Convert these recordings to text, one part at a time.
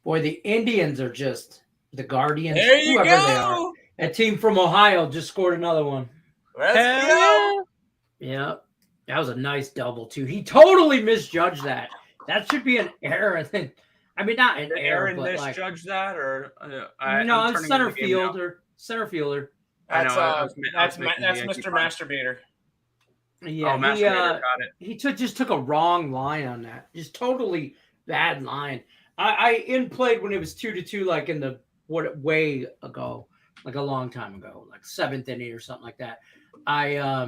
Boy, the Indians are just the Guardians, There you whoever they are. go. A team from Ohio just scored another one. Let's Hell go. Yeah, that was a nice double too. He totally misjudged that. That should be an error. I mean, not an Did error, Aaron but like misjudge that, or no, I'm it's turning center the game now. fielder. Center fielder. I know. That's Mr. Masturbator. Yeah, Masturbator, got it. he just took a wrong line on that. Just totally bad line. I in played when it was 2-2, like in the way ago, like a long time ago, like 7th inning or something like that. I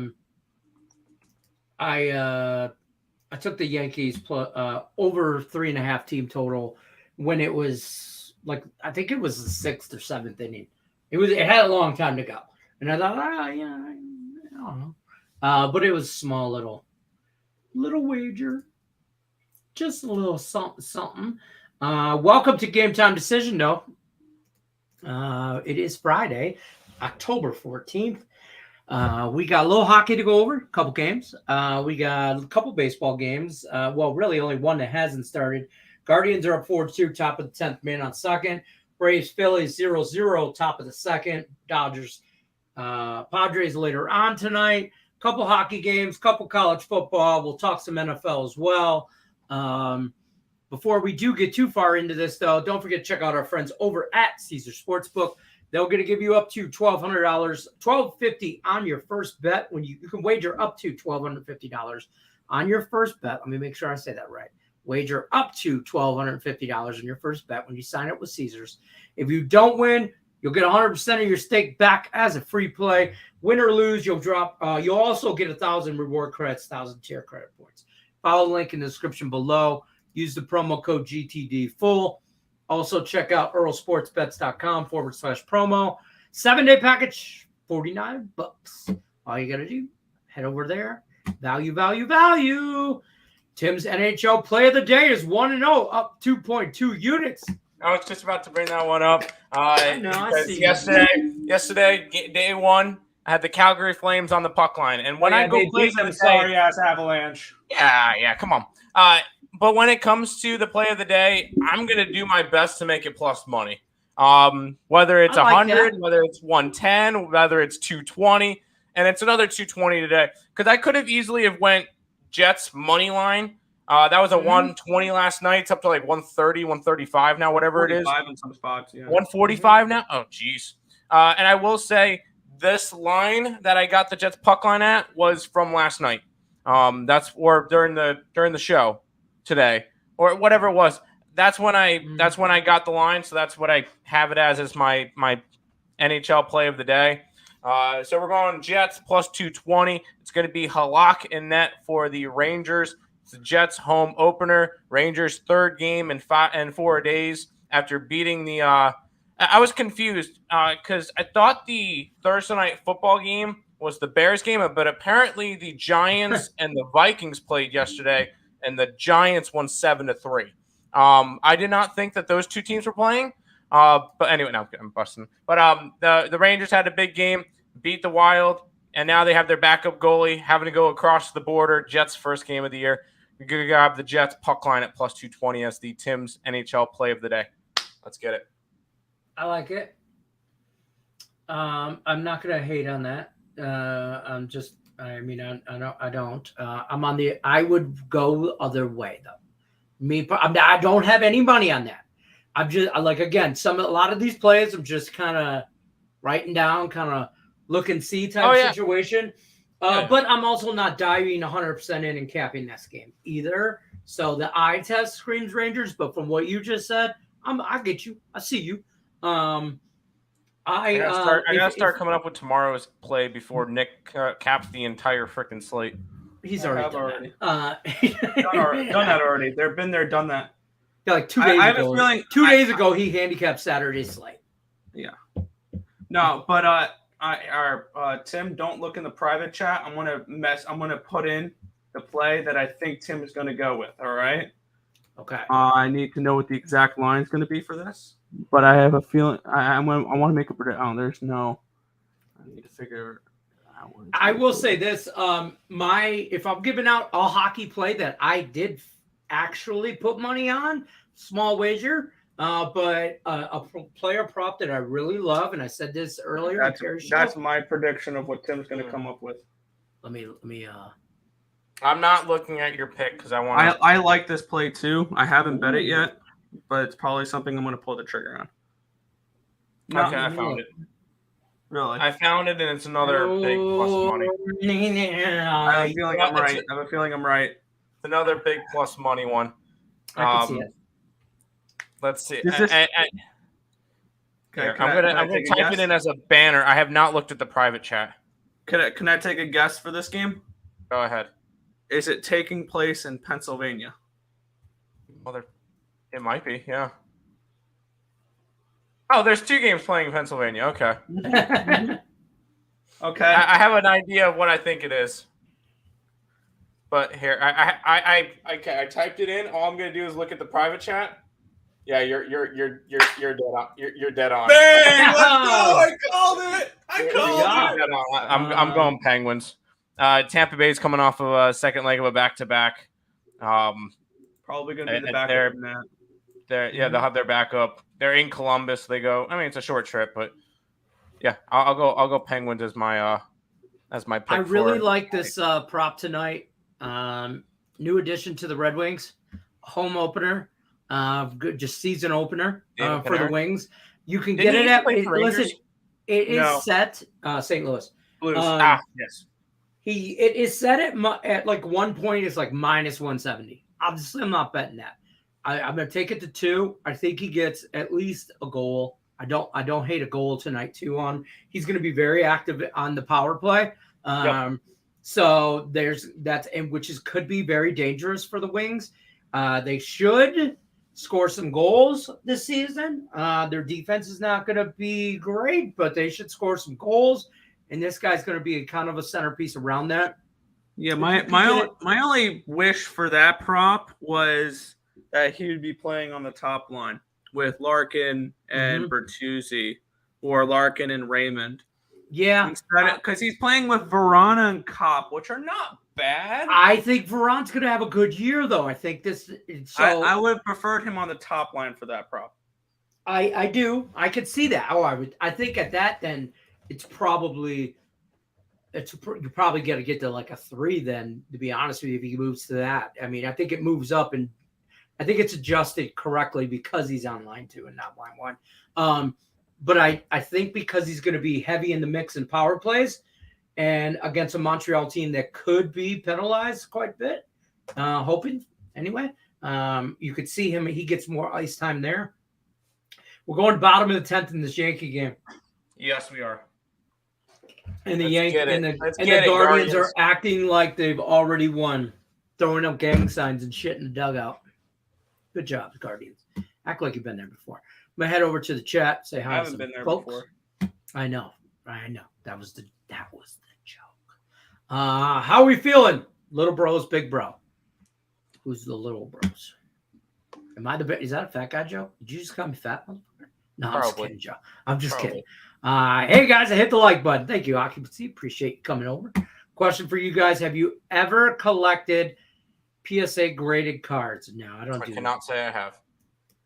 took the Yankees over 3.5 team total when it was like I think it was the 6th or 7th inning. It had a long time to go, and I thought, I don't know, but it was small little wager, just a little something. Welcome to Game Time Decision, though. It is Friday, October 14th. We got a little hockey to go over, a couple games. We got a couple baseball games. Well, really only one that hasn't started. Guardians are up 4-2, top of the 10th, man on second. Braves, Phillies 0-0, top of the second. Dodgers, Padres later on tonight. Couple hockey games, couple college football. We'll talk some NFL as well. Before we do get too far into this, though, don't forget to check out our friends over at Caesar Sportsbook. They're going to give you up to $1,200, $1,250 on your first bet. When you can wager up to $1,250 on your first bet. Let me make sure I say that right. Wager up to $1,250 on your first bet when you sign up with Caesars. If you don't win, you'll get 100% of your stake back as a free play. Win or lose, you'll drop. You'll also get 1,000 reward credits, 1,000 tier credit points. Follow the link in the description below. Use the promo code GTDFull. Also, check out earlsportsbets.com/promo. 7-day package, $49. All you got to do, head over there. Value, value, value. Tim's NHL play of the day is 1-0, up 2.2 units. I was just about to bring that one up. I see. Yesterday, day one, I had the Calgary Flames on the puck line. And when I go play them sorry-ass Avalanche. Yeah, come on. But when it comes to the play of the day, I'm going to do my best to make it plus money. Whether it's 100, whether it's 110, whether it's 220, and it's another 220 today. Because I could have easily have went Jets money line. That was a 120 last night. It's up to like 130, 135 now, whatever it is. 145 in some spots, yeah. 145 now? Oh, geez. And I will say this line that I got the Jets puck line at was from last night. That's or during the show today or whatever it was. That's when I got the line. So that's what I have it as my NHL play of the day. So we're going Jets plus 220. It's going to be Halak in net for the Rangers. It's the Jets home opener. Rangers third game in 4 days after beating the. I was confused because I thought the Thursday night football game was the Bears game, but apparently the Giants and the Vikings played yesterday, and the Giants won 7-3. I did not think that those two teams were playing. But anyway, no, I'm busting. But the Rangers had a big game, beat the Wild, and now they have their backup goalie having to go across the border. Jets' first game of the year. You're going to grab the Jets puck line at plus 220 as the Tim's NHL play of the day. Let's get it. I like it. I'm not going to hate on that. I don't. I would go the other way, though. I don't have any money on that. I'm just again, a lot of these plays I'm just kind of writing down, kind of look and see type situation. But I'm also not diving 100% in and capping this game either. So the eye test screams Rangers, but from what you just said, I get you. I see you. I gotta start coming up with tomorrow's play before Nick caps the entire freaking slate. He's already done that already. They've been there, done that. Yeah, like 2 days ago. I have a feeling 2 days ago he handicapped Saturday's slate. Yeah. No, but Tim, don't look in the private chat. I'm gonna put in the play that I think Tim is gonna go with. All right. Okay. I need to know what the exact line is going to be for this, but I have a feeling I want to make a prediction. Oh, there's no. I need to figure out. I will say this: if I'm giving out a hockey play that I did actually put money on, small wager, But player prop that I really love, and I said this earlier. That's my prediction of what Tim's going to come up with. Let me. I'm not looking at your pick because I want. I like this play too. I haven't bet it yet, but it's probably something I'm going to pull the trigger on. Okay, I found it. Really? I found it, and it's another big plus money. I have a feeling I'm right. It's another big plus money one. I can see it. Let's see. Okay, I'm gonna type it in as a banner. I have not looked at the private chat. Can I take a guess for this game? Go ahead. Is it taking place in Pennsylvania? It might be, yeah. Oh, there's 2 games playing in Pennsylvania. Okay. Okay. I have an idea of what I think it is. But here, I typed it in. All I'm gonna do is look at the private chat. Yeah, you're dead on. You're dead on. Bang! Let's go! I called it. I'm going Penguins. Tampa Bay's coming off of a second leg of a back-to-back. Probably going to be the backup in that. They'll have their backup. They're in Columbus. They go. I mean, it's a short trip, but yeah, I'll go Penguins as my pick. I really like this prop tonight. New addition to the Red Wings, home opener. Good, just season opener for the Wings. You can get it at. Listen, it is set. St. Louis Blues. Yes. It is set at like 1 point. It's like minus 170. Obviously, I'm not betting that. I'm gonna take it to 2. I think he gets at least a goal. I don't hate a goal tonight too. He's gonna be very active on the power play. So which could be very dangerous for the Wings. They should score some goals this season. Their defense is not going to be great, but they should score some goals. And this guy's going to be kind of a centerpiece around that. Yeah, my only wish for that prop was that he would be playing on the top line with Larkin and Bertuzzi, or Larkin and Raymond. Yeah, because he's playing with Verona and Kopp, which are not bad. I think Veron's going to have a good year, though. I think this. So I would have preferred him on the top line for that prop. I do. I could see that. Oh, I would. I think at that, then you're probably going to get to like a 3. Then, to be honest with you, if he moves to that, I mean, I think it moves up, and I think it's adjusted correctly because he's on line 2 and not line 1. But I think because he's going to be heavy in the mix in power plays and against a Montreal team that could be penalized quite a bit, hoping anyway, you could see him. He gets more ice time there. We're going bottom of the 10th in this Yankee game. Yes, we are. And the Guardians are acting like they've already won, throwing up gang signs and shit in the dugout. Good job, Guardians. Act like you've been there before. I'm gonna head over to the chat. Say hi. I haven't been there before. I know. That was the joke. How are we feeling, little bros, big bro? Who's the little bros? Is that a fat guy joke? Did you just call me fat, motherfucker? No, I'm just kidding, Joe. I'm just kidding. Hey guys, I hit the like button. Thank you, Occupancy. Appreciate you coming over. Question for you guys: have you ever collected PSA graded cards? No, I don't. I cannot say I have.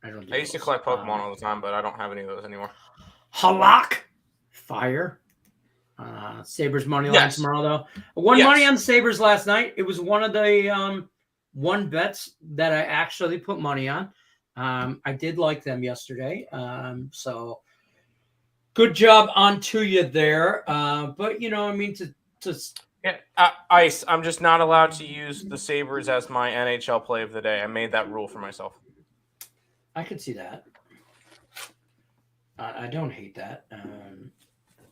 I used to collect Pokemon all the time, but I don't have any of those anymore. Halak Fire. Sabres money line tomorrow, though. I won money on the Sabres last night. It was one of the one bets that I actually put money on. I did like them yesterday. So good job on to you there. But, Ice, I'm just not allowed to use the Sabres as my NHL play of the day. I made that rule for myself. I can see that. I don't hate that.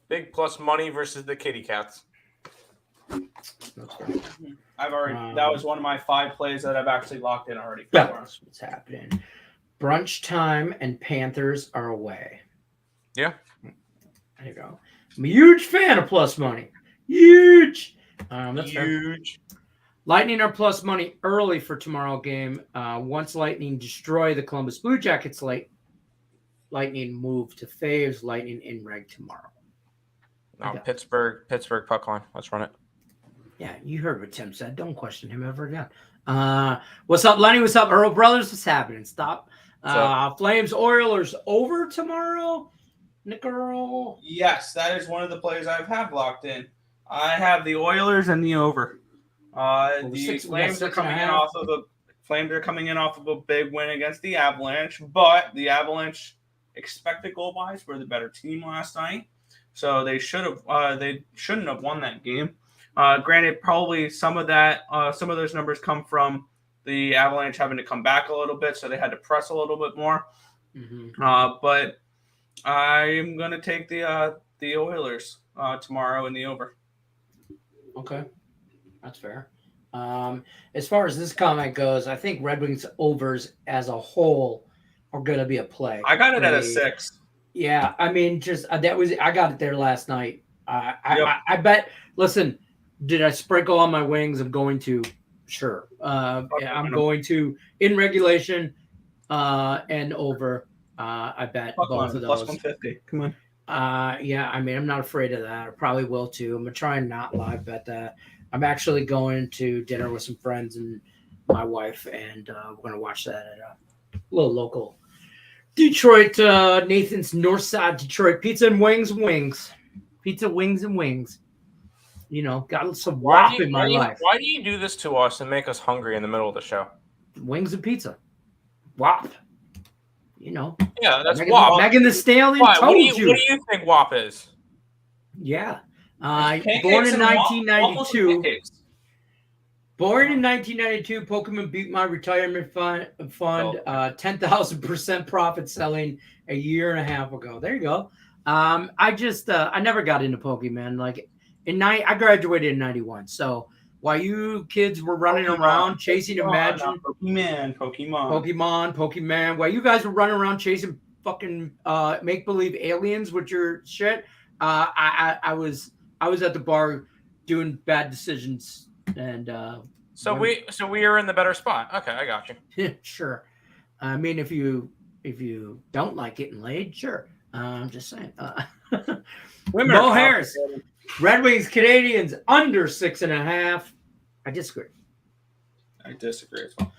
Big plus money versus the Kitty Cats. I've already. That was one of my 5 plays that I've actually locked in already. Yeah, that's what's happening. Brunch time and Panthers are away. Yeah. There you go. I'm a huge fan of plus money. Huge. That's huge. Fair. Lightning are plus money early for tomorrow game. Once Lightning destroy the Columbus Blue Jackets, Lightning move to Faves. Lightning in reg tomorrow. No, Pittsburgh puck line. Let's run it. Yeah, you heard what Tim said. Don't question him ever again. What's up, Lenny? What's up, Earl Brothers? What's happening? Stop. Flames Oilers over tomorrow. Nickel. Yes, that is one of the plays I have locked in. I have the Oilers and the over. The Flames are coming in off of a big win against the Avalanche, but the Avalanche expected goal wise were the better team last night, so they shouldn't have won that game. Granted, probably some of those numbers come from the Avalanche having to come back a little bit, so they had to press a little bit more. But I'm gonna take the Oilers tomorrow in the over. Okay, that's fair. As far as this comment goes, I think Red Wings overs as a whole are gonna be a play. I got it at a 6. Yeah, I mean, I got it there last night. I bet. Listen, did I sprinkle on my wings? I'm going to. Sure. I'm going to in regulation and over. I bet both of those. Plus 150. Come on. Yeah, I mean, I'm not afraid of that. I probably will too. I'm gonna try and not live bet that. I'm actually going to dinner with some friends and my wife, and we're gonna watch that at a little local Detroit, Nathan's Northside Detroit Pizza and Wings. Pizza, wings, and wings. You know, got some WAP in my life. Why do you do this to us and make us hungry in the middle of the show? Wings and pizza. WAP. You know. Yeah, that's WAP. Megan the Stallion told you. What do you think WAP is? Yeah. Born in 1992. Born in 1992, Pokemon beat my retirement fund 10,000% profit selling a year and a half ago. There you go. I never got into Pokemon. Like I graduated in 91. So while you kids were running around chasing Pokemon, while you guys were running around chasing fucking make-believe aliens with your shit, I was at the bar doing bad decisions. And so we are in the better spot. Okay, I got you. Sure. I mean, if you don't like getting laid, sure. I'm just saying. Mo Harris, Red Wings Canadians under 6.5. I disagree as well.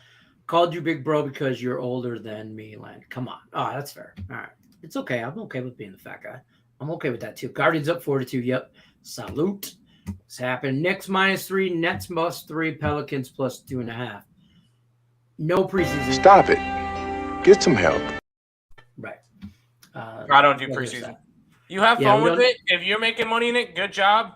Called you big bro because you're older than me, Len. Come on. Oh, that's fair. All right. It's okay. I'm okay with being the fat guy. I'm okay with that too. Guardians up 4-2. Yep. Salute. What's happened? Knicks -3, Nets +3, Pelicans +2.5. No preseason. Stop it. Get some help. Right. I don't do preseason. You have fun with it. If you're making money in it, good job.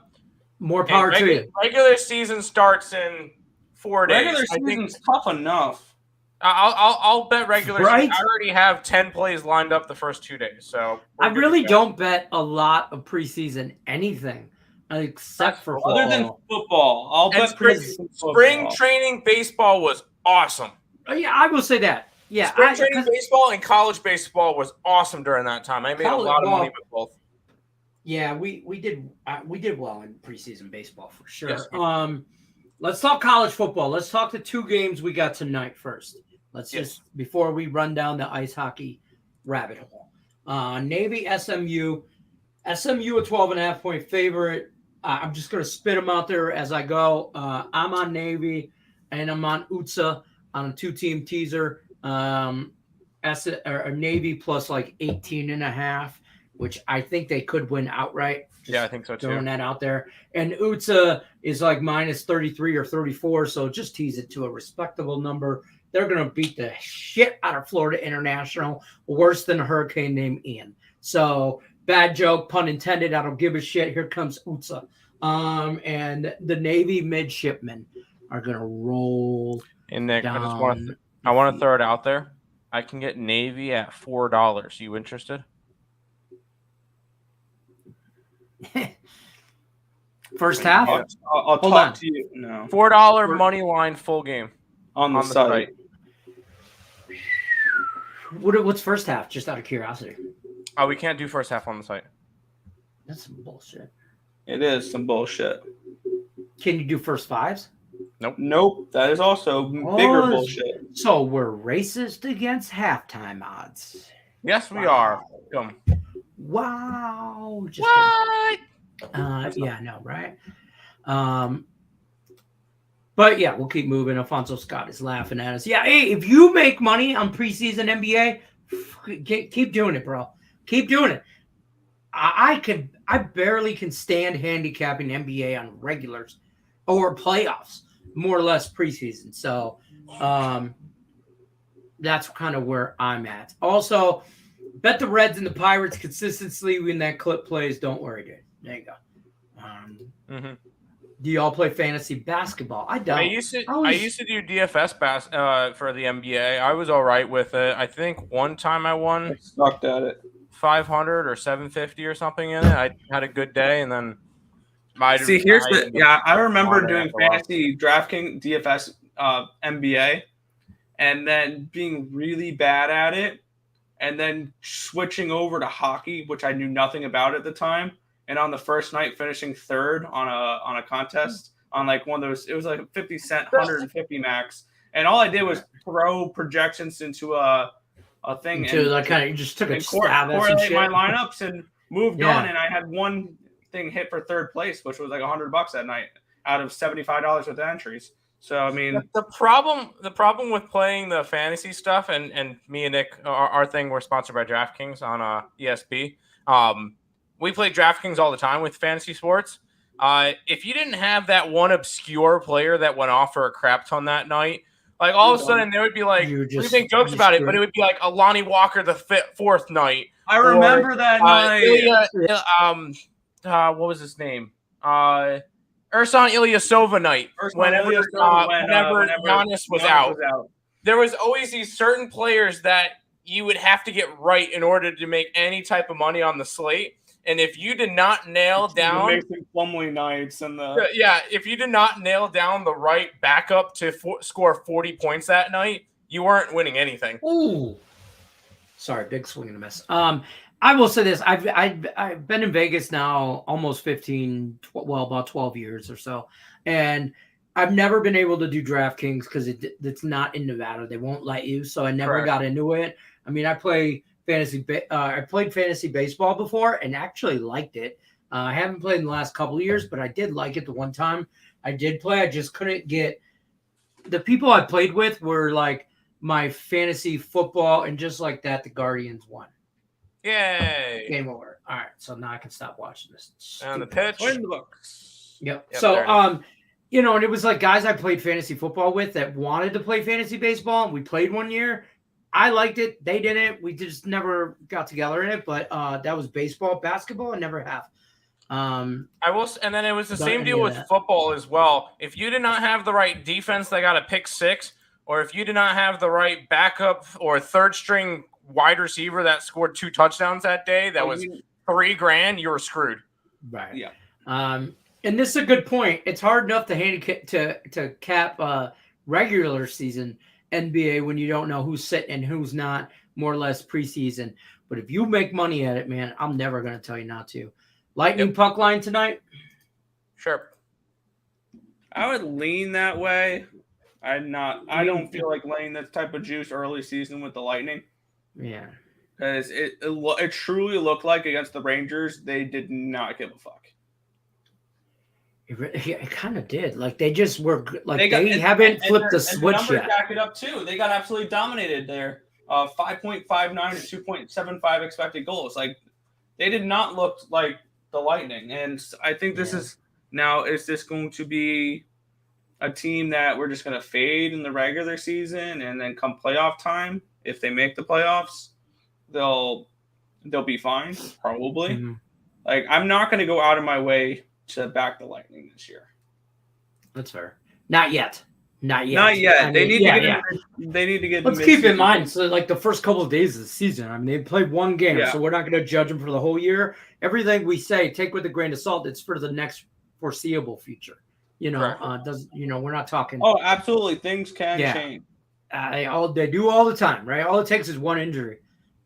More power to you. Regular season starts in 4 days. Regular season's tough enough. I'll bet regular season. I already have 10 plays lined up the first 2 days. So I really don't bet a lot of preseason anything. Except for football. Other than football. I'll bet spring training baseball was awesome. Yeah, I will say that. Yeah, spring training baseball and college baseball was awesome during that time. I made a lot of money with both. Yeah, we did well in preseason baseball for sure. Yes. Let's talk college football. Let's talk the 2 games we got tonight first. Let's just before we run down the ice hockey rabbit hole. Navy SMU. SMU a 12.5-point favorite. I'm just going to spit them out there as I go. I'm on Navy, and I'm on UTSA on a 2-team teaser. Navy plus like 18.5, which I think they could win outright. Yeah, I think so too. Throwing that out there. And UTSA is like -33 or 34, so just tease it to a respectable number. They're going to beat the shit out of Florida International, worse than a hurricane named Ian. So bad joke, pun intended. I don't give a shit. Here comes UTSA. And the Navy midshipmen are going to roll. And Nick, I want to throw it out there. I can get Navy at $4. You interested? First half? I'll talk to you. No. $4 money line full game on the site. What's first half? Just out of curiosity. Oh, we can't do first half on the site. That's some bullshit. It is some bullshit. Can you do first fives? Nope. That is also bigger bullshit. So we're racist against halftime odds. Yes, we are. Come. Wow. Just what? Yeah, I know, right? But yeah, we'll keep moving. Alfonso Scott is laughing at us. Yeah, hey, if you make money on preseason NBA, keep doing it, bro. Keep doing it. I barely can stand handicapping NBA on regulars or playoffs, more or less preseason. So that's kind of where I'm at. Also, bet the Reds and the Pirates consistently when that clip plays. Don't worry, dude. There you go. Do y'all play fantasy basketball? I don't. I used to do DFS for the NBA. I was all right with it. I think one time I won. I sucked at it. 500 or 750 or something in it. I had a good day, and then I remember doing fantasy DraftKings DFS NBA, and then being really bad at it, and then switching over to hockey, which I knew nothing about at the time. And on the first night, finishing third on a contest on like one of those, it was like a 50 cent, 150 max, and all I did was throw projections into a thing and like kind of you just took a stab at some shit. My lineups and moved on, and I had one thing hit for third place, which was like $100 that night out of $75 with the entries. So I mean, the problem with playing the fantasy stuff, and me and Nick, our thing, we're sponsored by DraftKings on ESP. We play DraftKings all the time with fantasy sports. If you didn't have that one obscure player that went off for a crap ton that night, like all of a sudden there would be like, we make jokes about it, but it would be like a Lonnie Walker the fourth night. I remember that night. What was his name? Ersan Ilyasova night. Whenever Giannis was out. There was always these certain players that you would have to get right in order to make any type of money on the slate. And if you did not nail down Mason Plumlee nights and if you did not nail down the right backup to score 40 points that night, you weren't winning anything. Ooh, sorry, big swing and a miss. I will say this: I've been in Vegas now almost about 12 years or so, and I've never been able to do DraftKings because it's not in Nevada. They won't let you, so I never got into it. I mean, I played fantasy baseball before and actually liked it. I haven't played in the last couple of years, but I did like it the one time I did play. I just couldn't get the people I played with were like my fantasy football, and just like that, the Guardians won. Yay! Game over. All right, so now I can stop watching this. And the pitch. Win the books. Yep. So and it was like guys I played fantasy football with that wanted to play fantasy baseball. We played one year. I liked it. They didn't. We just never got together in it. But that was baseball. Basketball, I never have. I will, and then it was the same deal with football as well. If you did not have the right defense, they got a pick six, or if you did not have the right backup or third string wide receiver that scored 2 touchdowns that day, that was $3,000, you were screwed. Right. Yeah. And this is a good point. It's hard enough to handicap to cap regular season NBA when you don't know who's sitting and who's not, more or less preseason. But if you make money at it, man, I'm never going to tell you not to. Lightning puck line tonight? Sure. I would lean that way. I don't feel like laying this type of juice early season with the Lightning. Yeah. Because it truly looked like against the Rangers, they did not give a fuck. It kind of did. Like they just were like they haven't flipped the switch yet. The numbers back it up too. They got absolutely dominated there. 5.59 to 2.75 expected goals. Like they did not look like the Lightning. And I think this is this going to be a team that we're just going to fade in the regular season, and then come playoff time, if they make the playoffs, they'll be fine probably. Mm-hmm. Like I'm not going to go out of my way to back the Lightning this year. That's fair. Not yet. I mean, they need to get. Let's keep in mind, so like the first couple of days of the season, I mean, they played one game, so we're not going to judge them for the whole year. Everything we say, take with a grain of salt. It's for the next foreseeable future. We're not talking. Oh, absolutely, things can change. They do all the time, right? All it takes is one injury,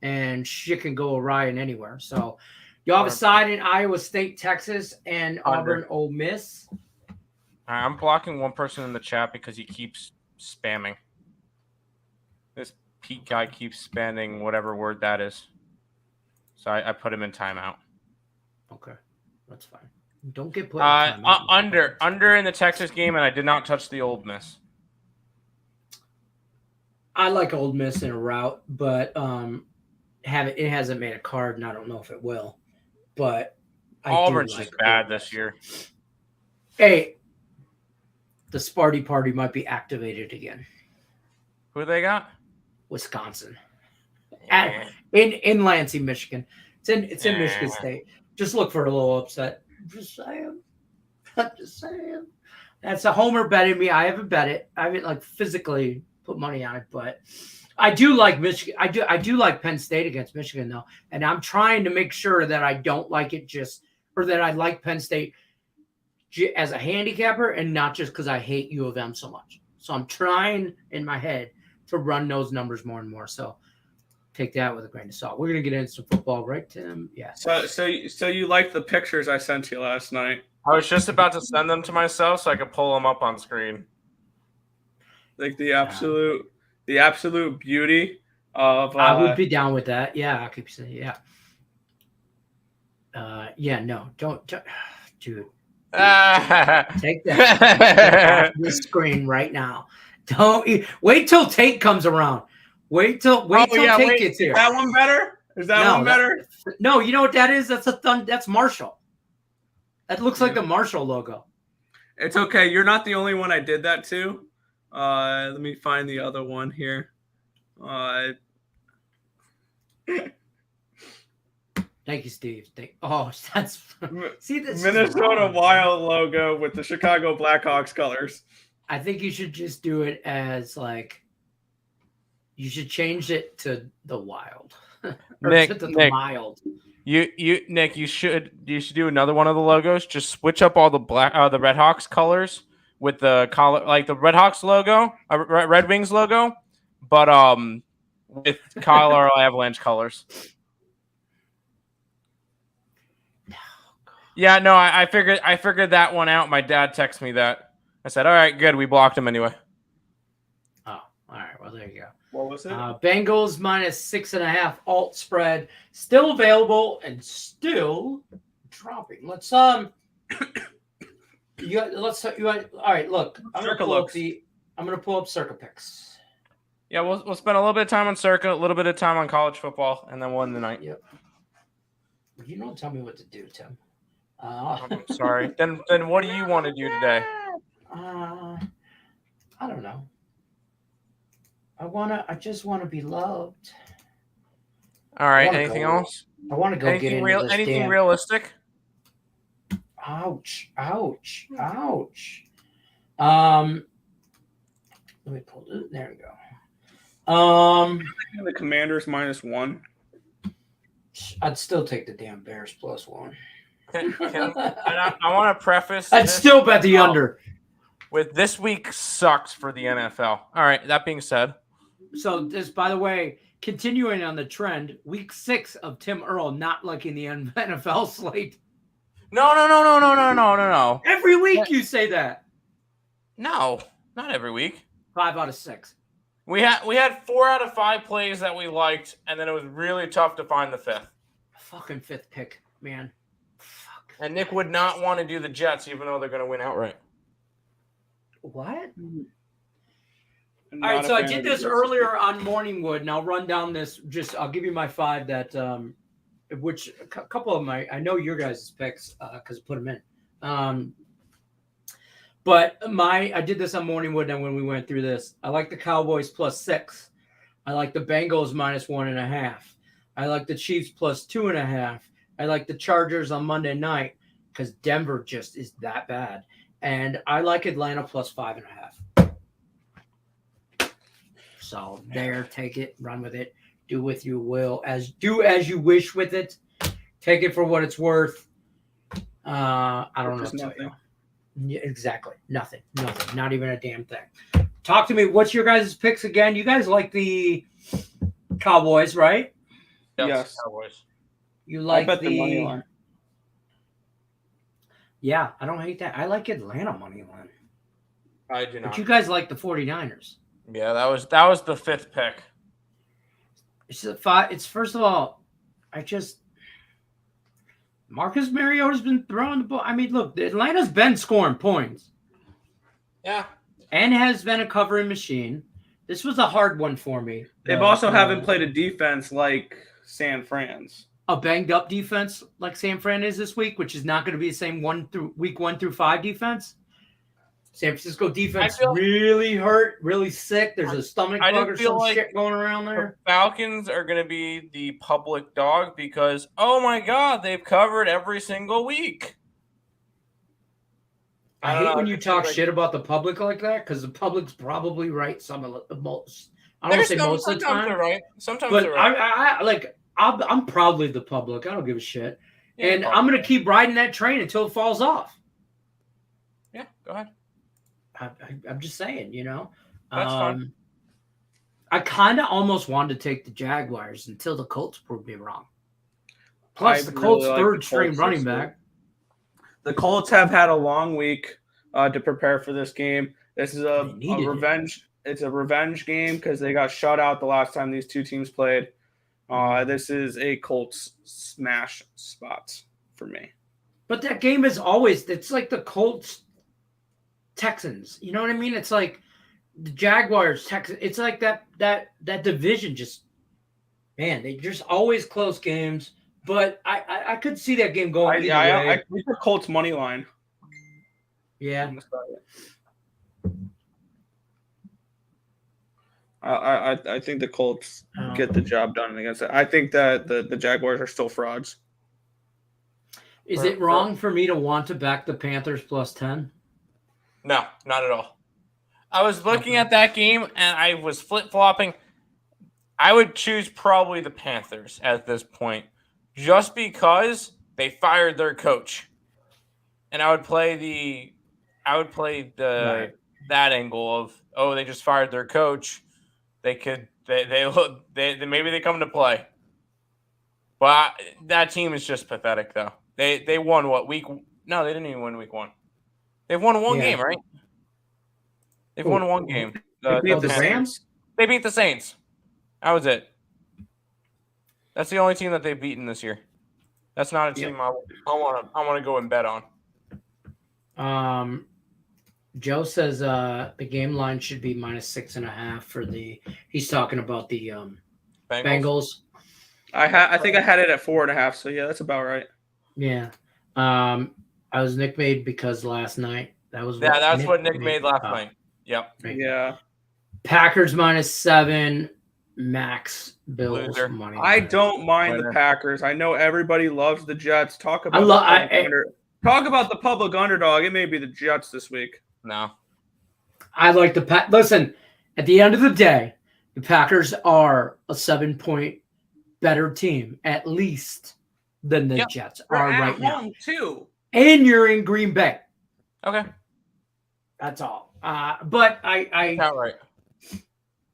and shit can go awry in anywhere. So. You have a side in Iowa State, Texas, and Auburn, Ole Miss. I'm blocking one person in the chat because he keeps spamming. This Pete guy keeps spamming whatever word that is. So I put him in timeout. Okay, that's fine. Don't get put in timeout. Under in the Texas game, and I did not touch the Ole Miss. I like Ole Miss in a route, but it hasn't made a card, and I don't know if it will. But Auburn's like just bad this year. Hey, the Sparty Party might be activated again. Who they got? Wisconsin. Yeah. In Lansing, Michigan. It's in Michigan State. Just look for a little upset. I'm just saying. That's a homer bet in me. I haven't bet it. I haven't like physically put money on it, but I do like Michigan. I do like Penn State against Michigan though, and I'm trying to make sure that I don't like it or that I like Penn State as a handicapper and not just because I hate U of M so much. So I'm trying in my head to run those numbers more and more. So take that with a grain of salt. We're gonna get into some football, right, Tim? Yeah. So you liked the pictures I sent you last night? I was just about to send them to myself so I could pull them up on screen. Like the absolute beauty of. I would be down with that. Yeah, I could say yeah. No, don't dude. Take that off the screen right now. Don't wait till Tate comes around. Wait till Tate gets here. Is that one better? Is that one better? No, you know what that is? That's Marshall. That looks like the Marshall logo. It's okay. You're not the only one I did that to. Let me find the other one here. Thank you, Steve. That's see this Minnesota Wild logo with the Chicago Blackhawks colors. I think you should just do it as like you should change it to the Wild. Nick, the mild. Nick, you should do another one of the logos. Just switch up all the the Red Hawks colors with the color, like the Red Hawks logo, Red Wings logo, but with Colorado Avalanche colors. Yeah, no, I figured that one out. My dad texted me that. I said, "All right, good. We blocked him anyway." Oh, all right. Well, there you go. What was it? Bengals -6.5 alt spread, still available and still dropping. Let's all right. Look, I'm gonna pull up Circa picks. Yeah, we'll spend a little bit of time on Circa, a little bit of time on college football, and then one tonight. Yep. You don't tell me what to do, Tim. I'm sorry. Then what do you want to do today? I don't know. I just want to be loved. All right. Anything else? I want to go get into this anything realistic? Ouch. Let me pull it. There we go. The Commanders -1. I'd still take the damn Bears +1. I want to preface. I'd still bet the under. With this week sucks for the NFL. All right. That being said. So this, by the way, continuing on the trend, week 6 of Tim Earl not liking the NFL slate. No. Every week you say that. No, not every week. 5 out of 6. We had 4 out of 5 plays that we liked, and then it was really tough to find the 5th. Fucking 5th pick, man. Fuck. And Nick would not want to do the Jets, even though they're going to win outright. What? All right, so I did this earlier on Morningwood, and I'll run down this. I'll give you my 5 that, which a couple of I know your guys' picks because I put them in. But I did this on Morningwood, and when we went through this, I like the Cowboys +6. I like the Bengals -1.5. I like the Chiefs +2.5. I like the Chargers on Monday night because Denver just is that bad. And I like Atlanta +5.5. So there, take it, run with it, do with you will, as you wish with it. Take it for what it's worth. I don't know what to tell you. Yeah, exactly. Nothing. Not even a damn thing. Talk to me. What's your guys' picks again? You guys like the Cowboys, right? Yes. Cowboys. You like I bet the money line. Yeah, I don't hate that. I like Atlanta money line. I do not. But you guys like the 49ers. Yeah, that was the 5th pick. It's first of all, Marcus Mariota's been throwing the ball. I mean, look, Atlanta's been scoring points. Yeah. And has been a covering machine. This was a hard one for me. They've also haven't played a defense like San Fran's. A banged up defense like San Fran is this week, which is not going to be the same week 1 through 5 defense. San Francisco defense really hurt, really sick. There's a stomach bug or some shit going around there. The Falcons are going to be the public dog because, oh my God, they've covered every single week. I hate when you talk shit about the public like that because the public's probably right some of the most. I don't say most of the time. They're right. Sometimes but they're right. I'm proudly the public. I don't give a shit. Yeah, and I'm going to keep riding that train until it falls off. Yeah, go ahead. I'm just saying, you know. That's fine. I kind of almost wanted to take the Jaguars until the Colts proved me wrong. Plus, the Colts' third string running back. The Colts have had a long week to prepare for this game. This is a revenge. It's a revenge game because they got shut out the last time these two teams played. This is a Colts smash spot for me. But that game is always, it's like the Colts Texans. You know what I mean? It's like the Jaguars Texans. It's like that division just, man, they just always close games. But I could see that game going either way. I think the Colts money line. Yeah. I think the Colts get the job done against it. I think that the Jaguars are still frauds. Is it wrong for me to want to back the Panthers plus 10? No, not at all. I was looking at that game and I was flip-flopping. I would choose probably the Panthers at this point just because they fired their coach. And I would play that angle of, oh, they just fired their coach. They maybe they come to play. But that team is just pathetic though. They won what week? No, they didn't even win week 1. They've won one game, right? They've won one game. They beat the Rams? They beat the Saints. That was it. That's the only team that they've beaten this year. That's not a team I want to go and bet on. Joe says the game line should be -6.5 for the. He's talking about the Bengals. I think I had it at 4.5. So yeah, that's about right. Yeah. I was Nick made because last night that's what Nick made last night. Yep. Right. Yeah. Packers -7. Max Bills Loser. money. I don't mind the Packers. I know everybody loves the Jets. Talk about the public underdog. It may be the Jets this week. No. I like the Listen, at the end of the day, the Packers are a 7-point better team, at least, than the Jets are right now. Too. And you're in Green Bay. Okay. That's all. But Outright.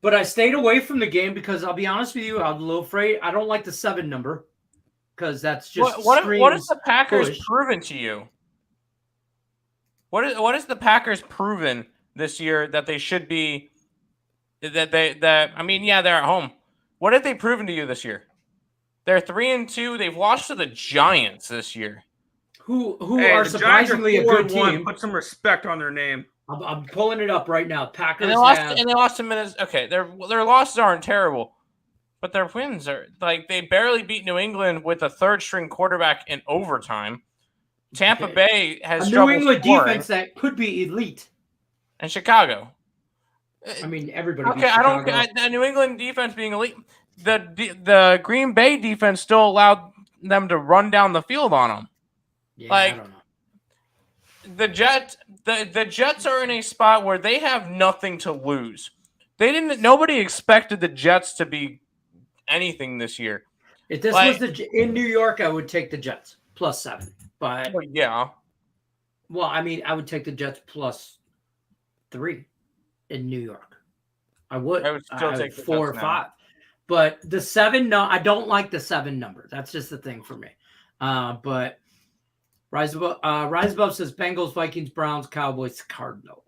But I stayed away from the game because I'll be honest with you, I'm a little afraid. I don't like the 7 number because that's just what has the Packers proven to you? What is the Packers proven this year that they should be? They're at home. What have they proven to you this year? They're 3-2. They've lost to the Giants this year. Who are surprisingly a good team. Put some respect on their name. I'm pulling it up right now. Packers and they lost to Minnesota. Okay, their losses aren't terrible, but their wins are like they barely beat New England with a third-string quarterback in overtime. Tampa Bay has a New England defense that could be elite, and Chicago. I mean, everybody. Okay, I don't. The New England defense being elite, the Green Bay defense still allowed them to run down the field on them. Yeah, I don't know. The Jets are in a spot where they have nothing to lose. Nobody expected the Jets to be anything this year. If this was in New York, I would take the Jets +7. But yeah. Well, I mean, I would take the Jets +3 in New York. I would still take the 4 or Jets 5. But the 7, no, I don't like the 7 number. That's just the thing for me. But Rise Above says Bengals, Vikings, Browns, Cowboys, Cardinals.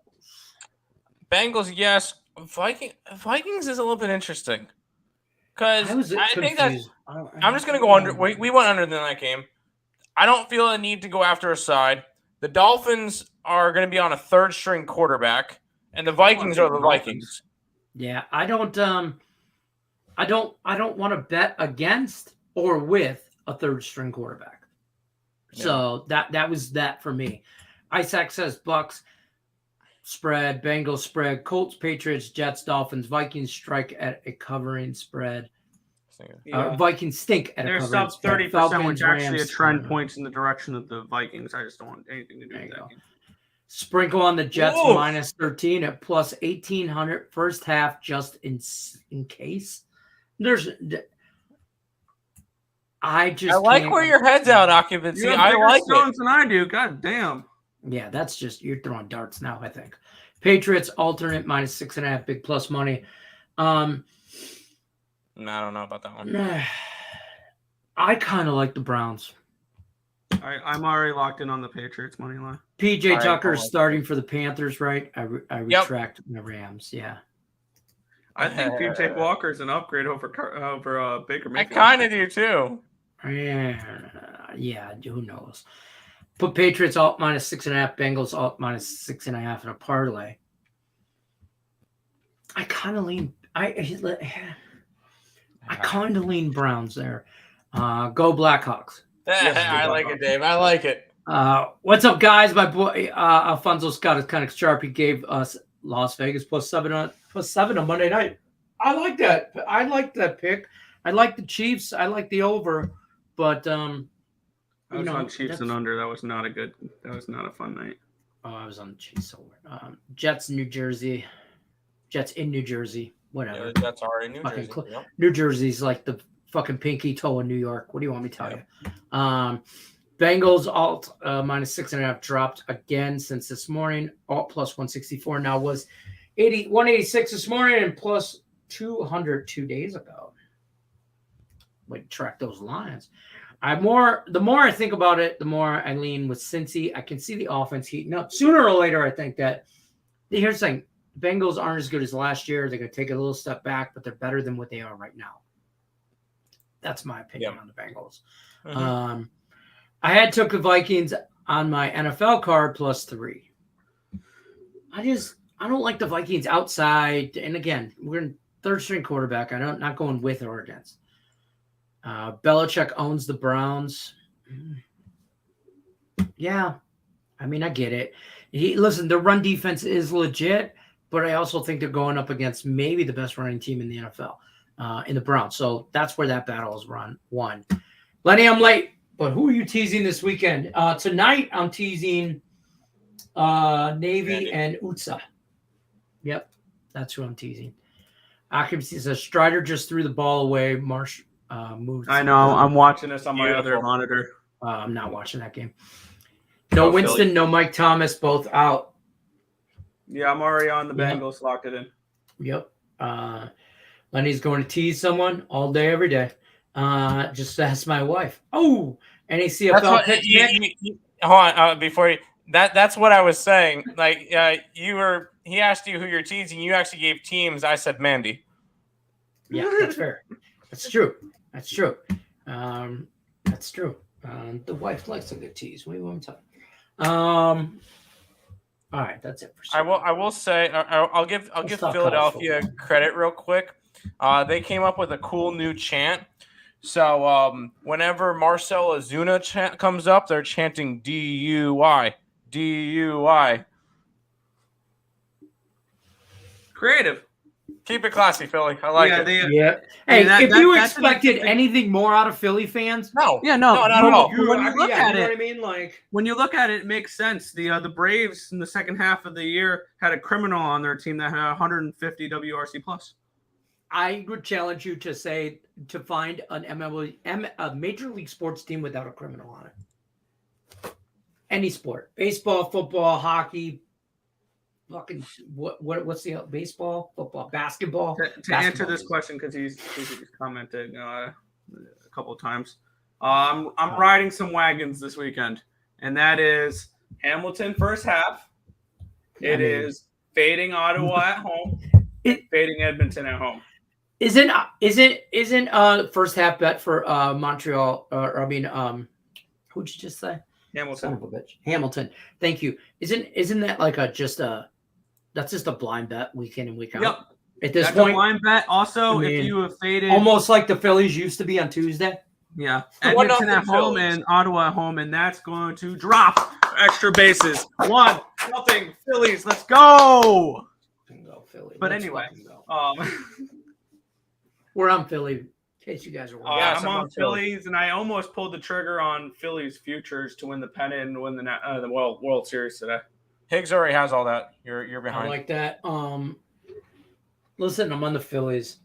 Bengals, yes. Vikings is a little bit interesting because I think that I'm just going to go under. We went under in that game. I don't feel a need to go after a side. The Dolphins are going to be on a third-string quarterback, and the Vikings are the Vikings. Yeah, I don't want to bet against or with a third-string quarterback. Yeah. So that was that for me. Isaac says Bucks spread, Bengals spread, Colts, Patriots, Jets, Dolphins, Vikings strike at a covering spread. Vikings stink at a They're covering sub spread. 30%, which actually a Rams, trend points in the direction of the Vikings. I just don't want anything to do with that game. Sprinkle on the Jets Whoa. minus 13 at plus 1,800 first half, just in case. I like where your head's out, occupancy. You have I bigger like stones it. than I do. God damn. Yeah, that's just you're throwing darts now. I think Patriots alternate minus 6.5 big plus money. No, I don't know about that one. I kind of like the Browns. I'm already locked in on the Patriots money line. PJ All Tucker right, is starting for the Panthers, right? I retract the Rams. Yeah. I think PJ Walker is an upgrade over Baker I Mayfield. kind of do too. Yeah, who knows? Put Patriots alt minus 6.5, Bengals alt minus 6.5 in a parlay. I kind of lean. I kind of lean Browns there. Go Blackhawks. I like it, Dave. I like it. What's up, guys? My boy Alfonso Scott is kind of sharp. He gave us Las Vegas +7 on Monday night. I like that. I like that pick. I like the Chiefs. I like the over, but I was on Chiefs and under. That was not a fun night. Oh, I was on the Chiefs over. Jets in New Jersey. Whatever. Yeah, that's already New Jersey. Yep. New Jersey's like the fucking pinky toe in New York. What do you want me to tell you? Bengals alt minus 6.5 dropped again since this morning. Alt plus 164 now was 186 this morning and plus 200 2 days ago. Wait, track those lines. The more I think about it, the more I lean with Cincy. I can see the offense heating up. Sooner or later, I think that here's the thing. Bengals aren't as good as last year. They're going to take a little step back, but they're better than what they are right now. That's my opinion on the Bengals. Mm-hmm. I had took the Vikings on my NFL card +3. I don't like the Vikings outside. And again, we're in third string quarterback. I'm not going with or against. Belichick owns the Browns. Yeah. I mean, I get it. Listen, the run defense is legit, but I also think they're going up against maybe the best running team in the NFL, in the Browns. So that's where that battle is won. Lenny, I'm late, but who are you teasing this weekend? Tonight, I'm teasing Navy and Utsa. Yep, that's who I'm teasing. Occupancy says Strider just threw the ball away. Marsh moved. I know. I'm watching this on my other monitor. I'm not watching that game. No Winston, Philly. No Mike Thomas, both out. Yeah, I'm already on the Bengals. Locked it in. Yep. Lenny's going to tease someone all day, every day. Just ask my wife. Oh, any CFL pick? Hold on, before you. That's what I was saying. Like he asked you who you're teasing. You actually gave teams. I said Mandy. Yeah, that's fair. That's true. That's true. The wife likes a good tease. What do you want to tell? All right, that's it for sure. I will say I'll give Philadelphia credit real quick. They came up with a cool new chant. So whenever Marcel Ozuna comes up, they're chanting DUI. DUI. Creative. Keep it classy, Philly. I like it. Yeah. Hey, if you expected anything more out of Philly fans, no. Yeah, no, not at all. When you look at you know it, what I mean? Like when you look at it, it makes sense. The Braves in the second half of the year had a criminal on their team that had 150 WRC plus. I would challenge you to find an MLB, a major league sports team without a criminal on it. Any sport, baseball, football, hockey. Fucking what's the baseball, football, basketball? To answer this question, because he's commented a couple of times. I'm riding some wagons this weekend, and that is Hamilton first half. It is fading Ottawa at home, fading Edmonton at home. Isn't first half bet for Montreal? Who'd you just say? Hamilton. Son of a bitch. Hamilton. Thank you. Isn't that like that's just a blind bet week in and week out? Yep. At this That's point, a blind bet. Also, I mean, if you have faded, almost like the Phillies used to be on Tuesday. yeah, 1-0 Edmonton at home Phillies. and Ottawa at home, and that's going to drop extra bases. 1-0 Phillies. Let's go. Go Philly. But Let's anyway, fucking go. We're on Philly. In case you guys are wondering. Yes, I'm on Phillies, and I almost pulled the trigger on Phillies futures to win the pennant and win the World Series today. Higgs already has all that. You're I behind. like that. Listen, I'm on the Phillies.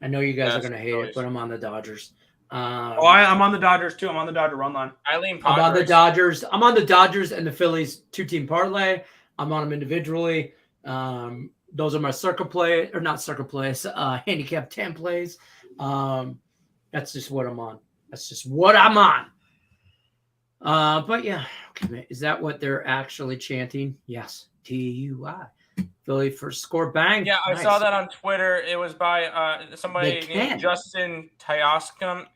I know you guys are Yes, gonna hate Phillies. it, but I'm on the Dodgers. I'm on the Dodgers too. I'm on the Dodger run line. I lean I'm on the Padres. Dodgers. I'm on the Dodgers and the Phillies 2-team parlay. I'm on them individually. Those are my circle play or not circle plays. Handicap 10 plays. That's just what I'm on. That's just what I'm on. But yeah, okay, is that what they're actually chanting? Yes. TUI. Philly first score, bang. Yeah, I Nice. saw that on Twitter. It was by somebody They named can. Justin Toscano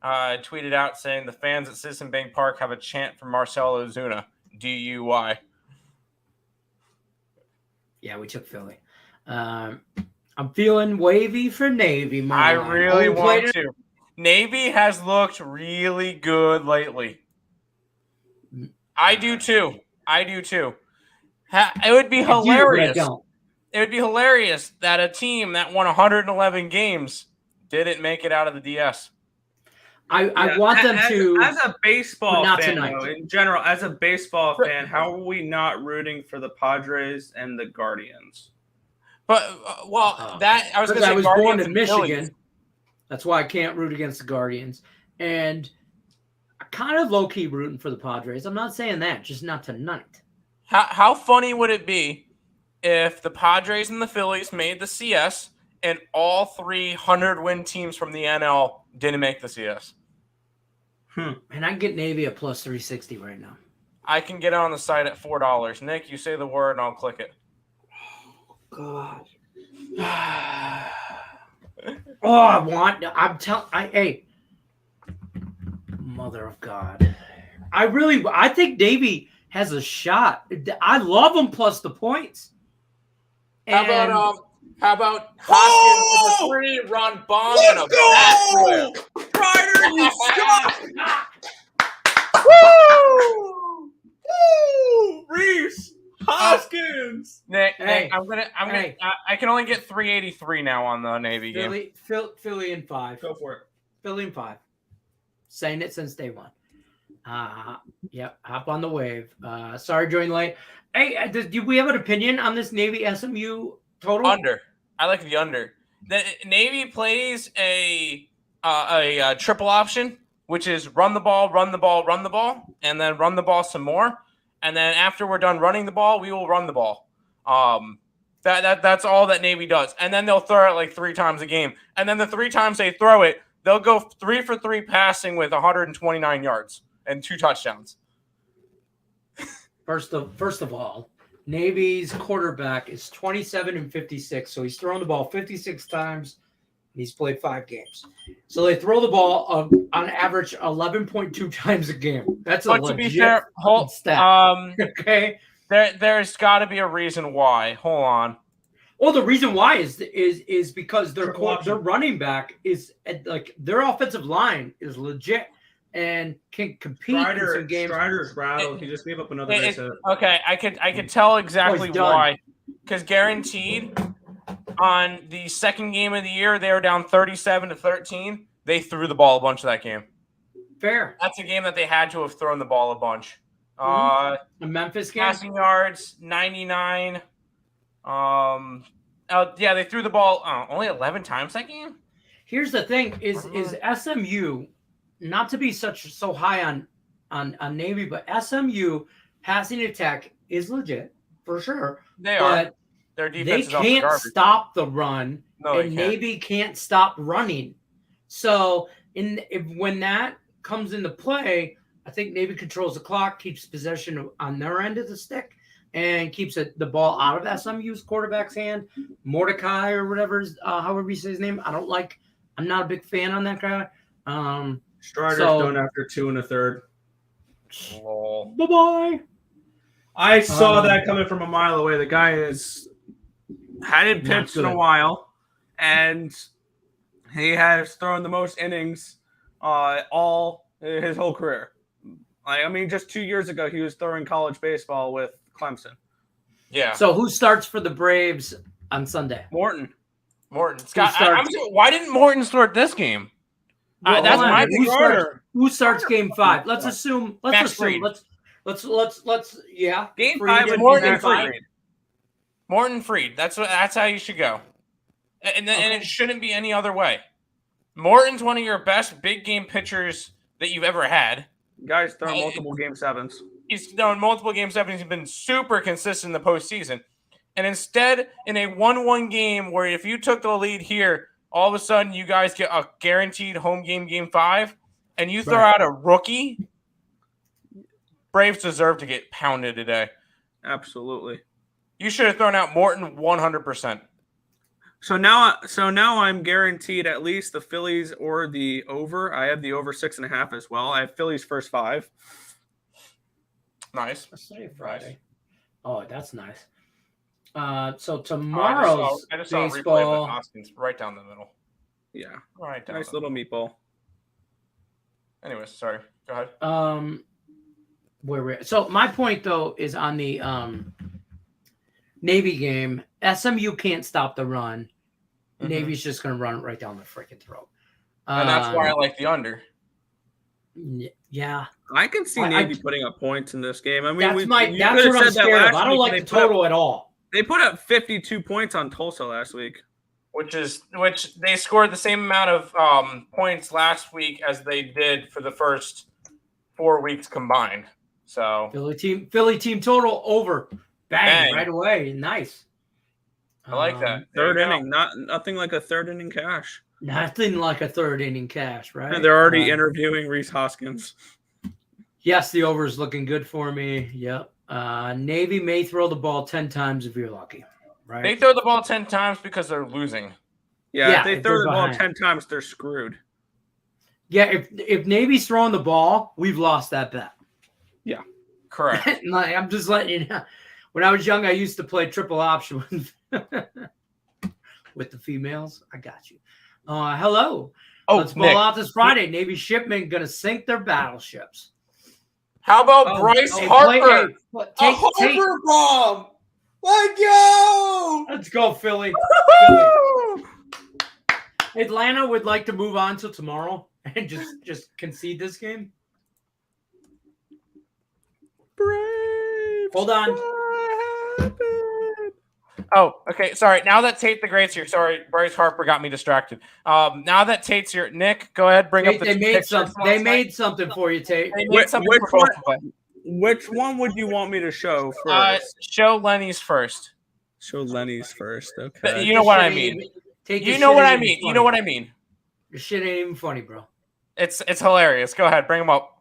tweeted out saying the fans at Citizen Bank Park have a chant for Marcelo Ozuna. DUI. Yeah, we took Philly. I'm feeling wavy for Navy. I really want it. to. Navy has looked really good lately. I do too. It would be hilarious. It would be hilarious that a team that won 111 games didn't make it out of the DS. I want them to. As a baseball not fan, tonight. though, in general, as a baseball fan, how are we not rooting for the Padres and the Guardians? But I was going to say I was Guardians born in and Michigan. Phillies. That's why I can't root against the Guardians. And I'm kind of low-key rooting for the Padres. I'm not saying that, just not tonight. How funny would it be if the Padres and the Phillies made the CS and all 300-win teams from the NL didn't make the CS? And I can get Navy at plus 360 right now. I can get it on the site at $4. Nick, you say the word and I'll click it. God. Hey, mother of God. I think Navy has a shot. I love them plus the points. How about Hoskins with a 3-run bomb and a backflip? Ryder, you suck! Woo! Woo! Reese! Hoskins! Nick, Hey. I can only get 383 now on the Navy game. Philly in 5. Go for it. Philly in 5. Saying it since day one. Yep, hop on the wave. Sorry, join late. Hey, do we have an opinion on this Navy SMU total? Under. I like the under. The Navy plays a triple option, which is run the ball, and then run the ball some more. And then after we're done running the ball, we will run the ball. That's all that Navy does. And then they'll throw it like 3 times a game. And then the 3 times they throw it, they'll go 3 for 3 passing with 129 yards and 2 touchdowns. First of all, Navy's quarterback is 27-56, so he's thrown the ball 56 times. And he's played 5 games. So they throw the ball on average 11.2 times a game. That's a legit to be fair, stat. Okay. There's got to be a reason why. Hold on. Well, the reason why is because their running back is like their offensive line is legit and can compete in some games. Strider's rattled. He just gave up another base hit. Okay, I could tell exactly why. Because guaranteed on the second game of the year, they were down 37-13. They threw the ball a bunch of that game. Fair. That's a game that they had to have thrown the ball a bunch. The Memphis game. Passing yards, 99. They threw the ball only 11 times that game. Here's the thing: is SMU not to be so high on Navy, but SMU passing attack is legit for sure. They are. Their defense they can't stop the run, and Navy can't stop running. So when that comes into play, I think Navy controls the clock, keeps possession on their end of the stick, and keeps the ball out of SMU's quarterback's hand. Mordecai or whatever, however you say his name. I'm not a big fan on that guy. Strider's So- done after 2 1/3. Lol. Bye-bye. I saw that coming from a mile away. The guy hadn't Not pitched in a good. while, and he has thrown the most innings all his whole career. I mean, just 2 years ago, he was throwing college baseball with Clemson. Yeah. So who starts for the Braves on Sunday? Morton. Scott, starts? why didn't Morton start this game? Well, That's hold on. my Who big starts, starter. who starts game 5? Let's assume. Max Fried. Let's. Yeah. Game Fried 5 and would be Morton Max Fried. Fried. Morton Fried. That's how you should go. And it shouldn't be any other way. Morton's one of your best big game pitchers that you've ever had. Guys throwing multiple game 7s. He's thrown multiple game 7s. He's been super consistent in the postseason. And instead, in a 1-1 game where if you took the lead here, all of a sudden you guys get a guaranteed home game 5, and you throw out a rookie, Braves deserve to get pounded today. Absolutely. You should have thrown out Morton 100%. So now I'm guaranteed at least the Phillies or the over. I have the over 6.5 as well. I have Phillies first 5. Nice. Let's say Friday. Oh, that's nice. So I tomorrow's just saw a replay of baseball. it. Austin's right down the middle. Yeah. Right down. Nice the little middle. meatball. Anyways, sorry. Go ahead. So my point though is on the Navy game. SMU can't stop the run. Mhm. Navy's just going to run it right down the freaking throat. And that's why I like the under. Yeah, I can see I- Navy putting up points in this game. I mean, that's you what could've I'm said that scared of. last I don't week, like and the total at all. They put up 52 points on Tulsa last week. Which they scored the same amount of points last week as they did for the first 4 weeks combined. So Philly team total over. Bang. Bang. Right away. Nice. I like that. There Third you go. inning, nothing like a third inning cash. Nothing like a third inning cash, right? And they're already interviewing Reese Hoskins. Yes, the over is looking good for me. Yep. Navy may throw the ball 10 times if you're lucky, right? They throw the ball 10 times because they're losing. Yeah, if they if throw they're the ball behind. 10 times, they're screwed. Yeah, if Navy's throwing the ball, we've lost that bet. Correct. Like, I'm just letting you know. When I was young, I used to play triple option with the females. I got you. Hello. Oh, Let's Nick, ball out this Friday. Navy shipmen going to sink their battleships. how about Bryce Hey, Harper? take, Harper bomb. Let go. let's go, Philly. Atlanta would like to move on till tomorrow and just concede this game. Braves. Hold on. Oh, okay. Sorry. Now that Tate the Great's here. Sorry, Bryce Harper got me distracted. Now that Tate's here, Nick, go ahead. Bring up the They two made pictures something. from They last made night. something for you, Tate. They made something which for both one? of them. Which one would you want me to show first? Show Lenny's first. Show Lenny's first. Okay. You know what I mean. You know what I mean. You know what I mean. Your shit ain't even funny, bro. It's hilarious. Go ahead. Bring him up.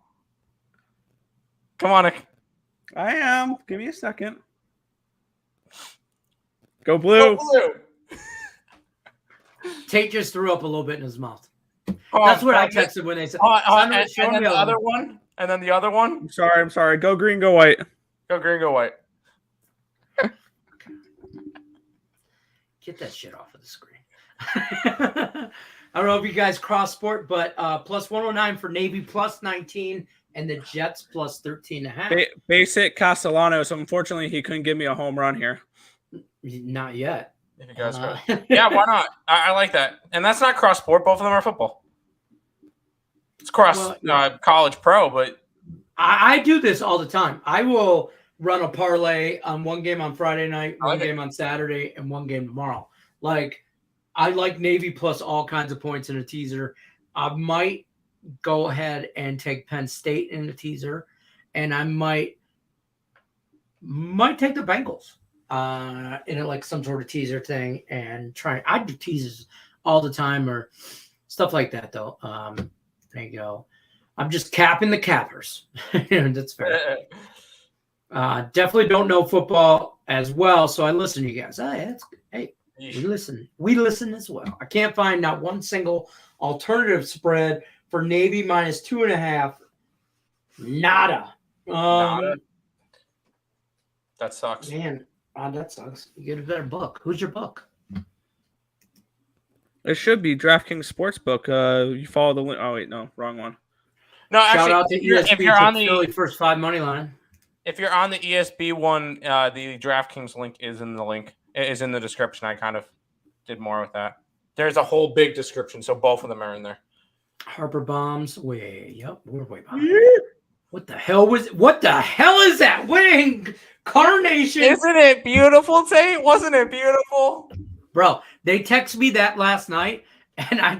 Come on, Nick. I am. Give me a second. Go blue. Tate just threw up a little bit in his mouth. Oh, That's what I texted when they said. and Show then me the a- other one. And then the other one. I'm sorry. Go green, go white. Go green, go white. Get that shit off of the screen. I don't know if you guys cross sport, but plus 109 for Navy, plus 19, and the Jets plus 13.5. Basic Castellanos. Unfortunately, he couldn't give me a home run here. Not yet. If you guys could. Yeah, why not? I like that. And that's not cross sport. Both of them are football. It's cross college pro, but I do this all the time. I will run a parlay on one game on Friday night, one game on Saturday, and one game tomorrow. Like, I like Navy plus all kinds of points in a teaser. I might go ahead and take Penn State in a teaser, and I might take the Bengals in like some sort of teaser thing and try. I do teasers all the time or stuff like that, though. There you go. I'm just capping the cappers. That's fair. Definitely don't know football as well, so I listen to you guys. Hey, we listen. We listen as well. I can't find not one single alternative spread for Navy minus 2.5. Nada. Nada. That sucks. Man, that sucks. You get a better book. Who's your book? It should be DraftKings Sportsbook. You follow the link. Oh wait, no, wrong one. No, Shout actually, out to ESP. if you're on the Philly first 5 money line. If you're on the ESB one, the DraftKings link is in the link. It is in the description. I kind of did more with that. There's a whole big description, so both of them are in there. Harper bombs. Yep, we're way behind. What the hell is that? Winning carnation. Isn't it beautiful, Tate? Wasn't it beautiful? Bro, they texted me that last night, and I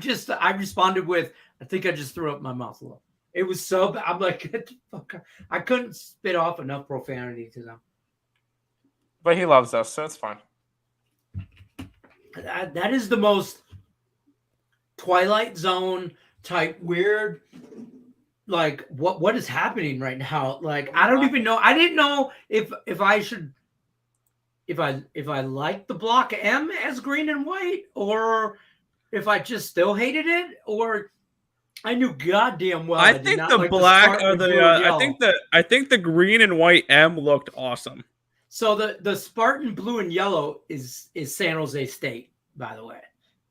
responded with, I think I just threw up my mouth a little. It was so bad. I'm like, get the fuck out. I couldn't spit off enough profanity to them. But he loves us, so it's fine. That is the most Twilight Zone type weird, like what is happening right now? Like, I don't even know. I didn't know if I should, if I like the block M as green and white, or if I just still hated it, or I knew goddamn well. I think the black or I think the green and white M looked awesome. So the Spartan blue and yellow is San Jose State, by the way.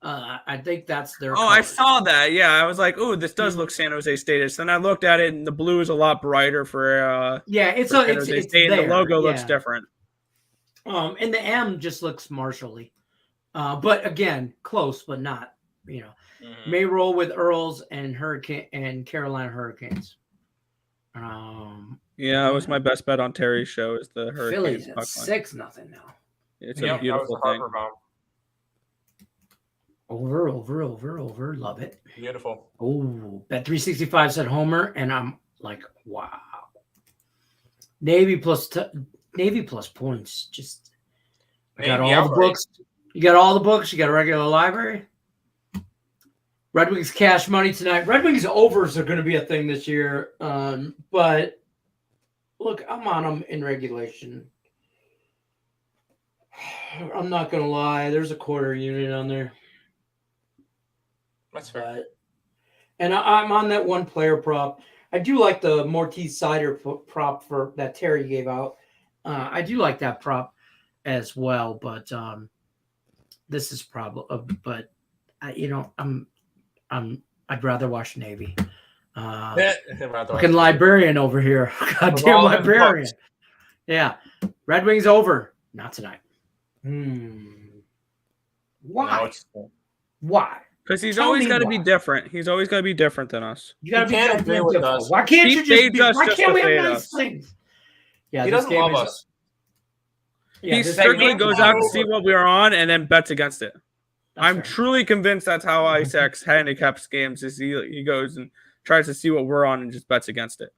I think that's their. I saw that. Yeah, I was like, "Oh, this does look San Jose State." And I looked at it, and the blue is a lot brighter for. It's San Jose State, and the logo looks different. And the M just looks Marshall-y. But again, close, but not. May roll with Earls and Carolina Hurricanes. Yeah, it was my best bet on Terry's show. Is the Hurricanes? Phillies at 6-0 now. It's a beautiful thing. Over. Love it. Beautiful. Oh, Bet365 said Homer, and I'm like, wow. Navy plus points. Just I got all the books. You got all the books. You got a regular library. Red Wings cash money tonight. Red Wings overs are going to be a thing this year. But look, I'm on them in regulation. I'm not going to lie. There's a quarter unit on there. That's fair. And I'm on that one player prop. I do like the Mortiz Sider prop for that Terry gave out. I do like that prop as well, but this is probably. But I'd rather watch Navy. Fucking librarian over here. Goddamn librarian. Yeah. Red Wings over. Not tonight. Why? Why? Because he's always got to be different. He's always got to be different than us. You got to agree with us. Why can't you just be? Why can't we have nice things? Yeah, he doesn't love us. He strictly goes out to see what we are on and then bets against it. I'm truly convinced that's how Isaac handicaps games. Is he goes and tries to see what we're on and just bets against it.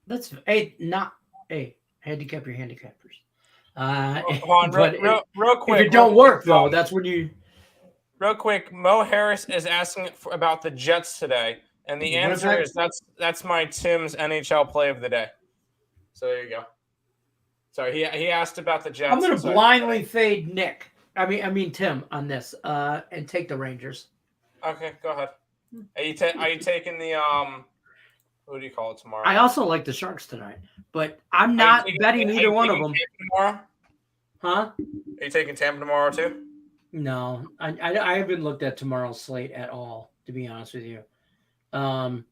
That's handicap your handicappers. Real quick. If it don't work though, that's when you. Real quick, Mo Harris is asking about the Jets today, and the answer is that's my Tim's NHL play of the day. So there you go. Sorry, he asked about the Jets. I'm going to blindly fade Nick. I mean Tim on this, and take the Rangers. Okay, go ahead. Are you taking the who do you call it tomorrow? I also like the Sharks tonight, but I'm not betting either one of them. Tomorrow? Huh? Are you taking Tampa tomorrow too? No, I haven't looked at tomorrow's slate at all, to be honest with you. I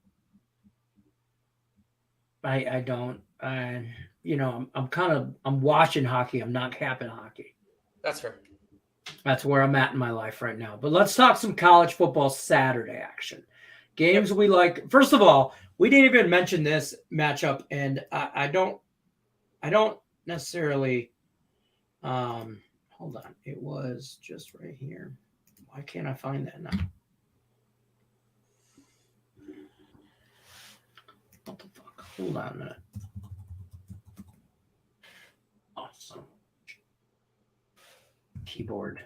don't. I'm watching hockey. I'm not capping hockey. That's fair. That's where I'm at in my life right now. But let's talk some college football Saturday action. Games we like. First of all, we didn't even mention this matchup, and I don't necessarily. Hold on. It was just right here. Why can't I find that now? What the fuck? Hold on a minute. Awesome. Keyboard.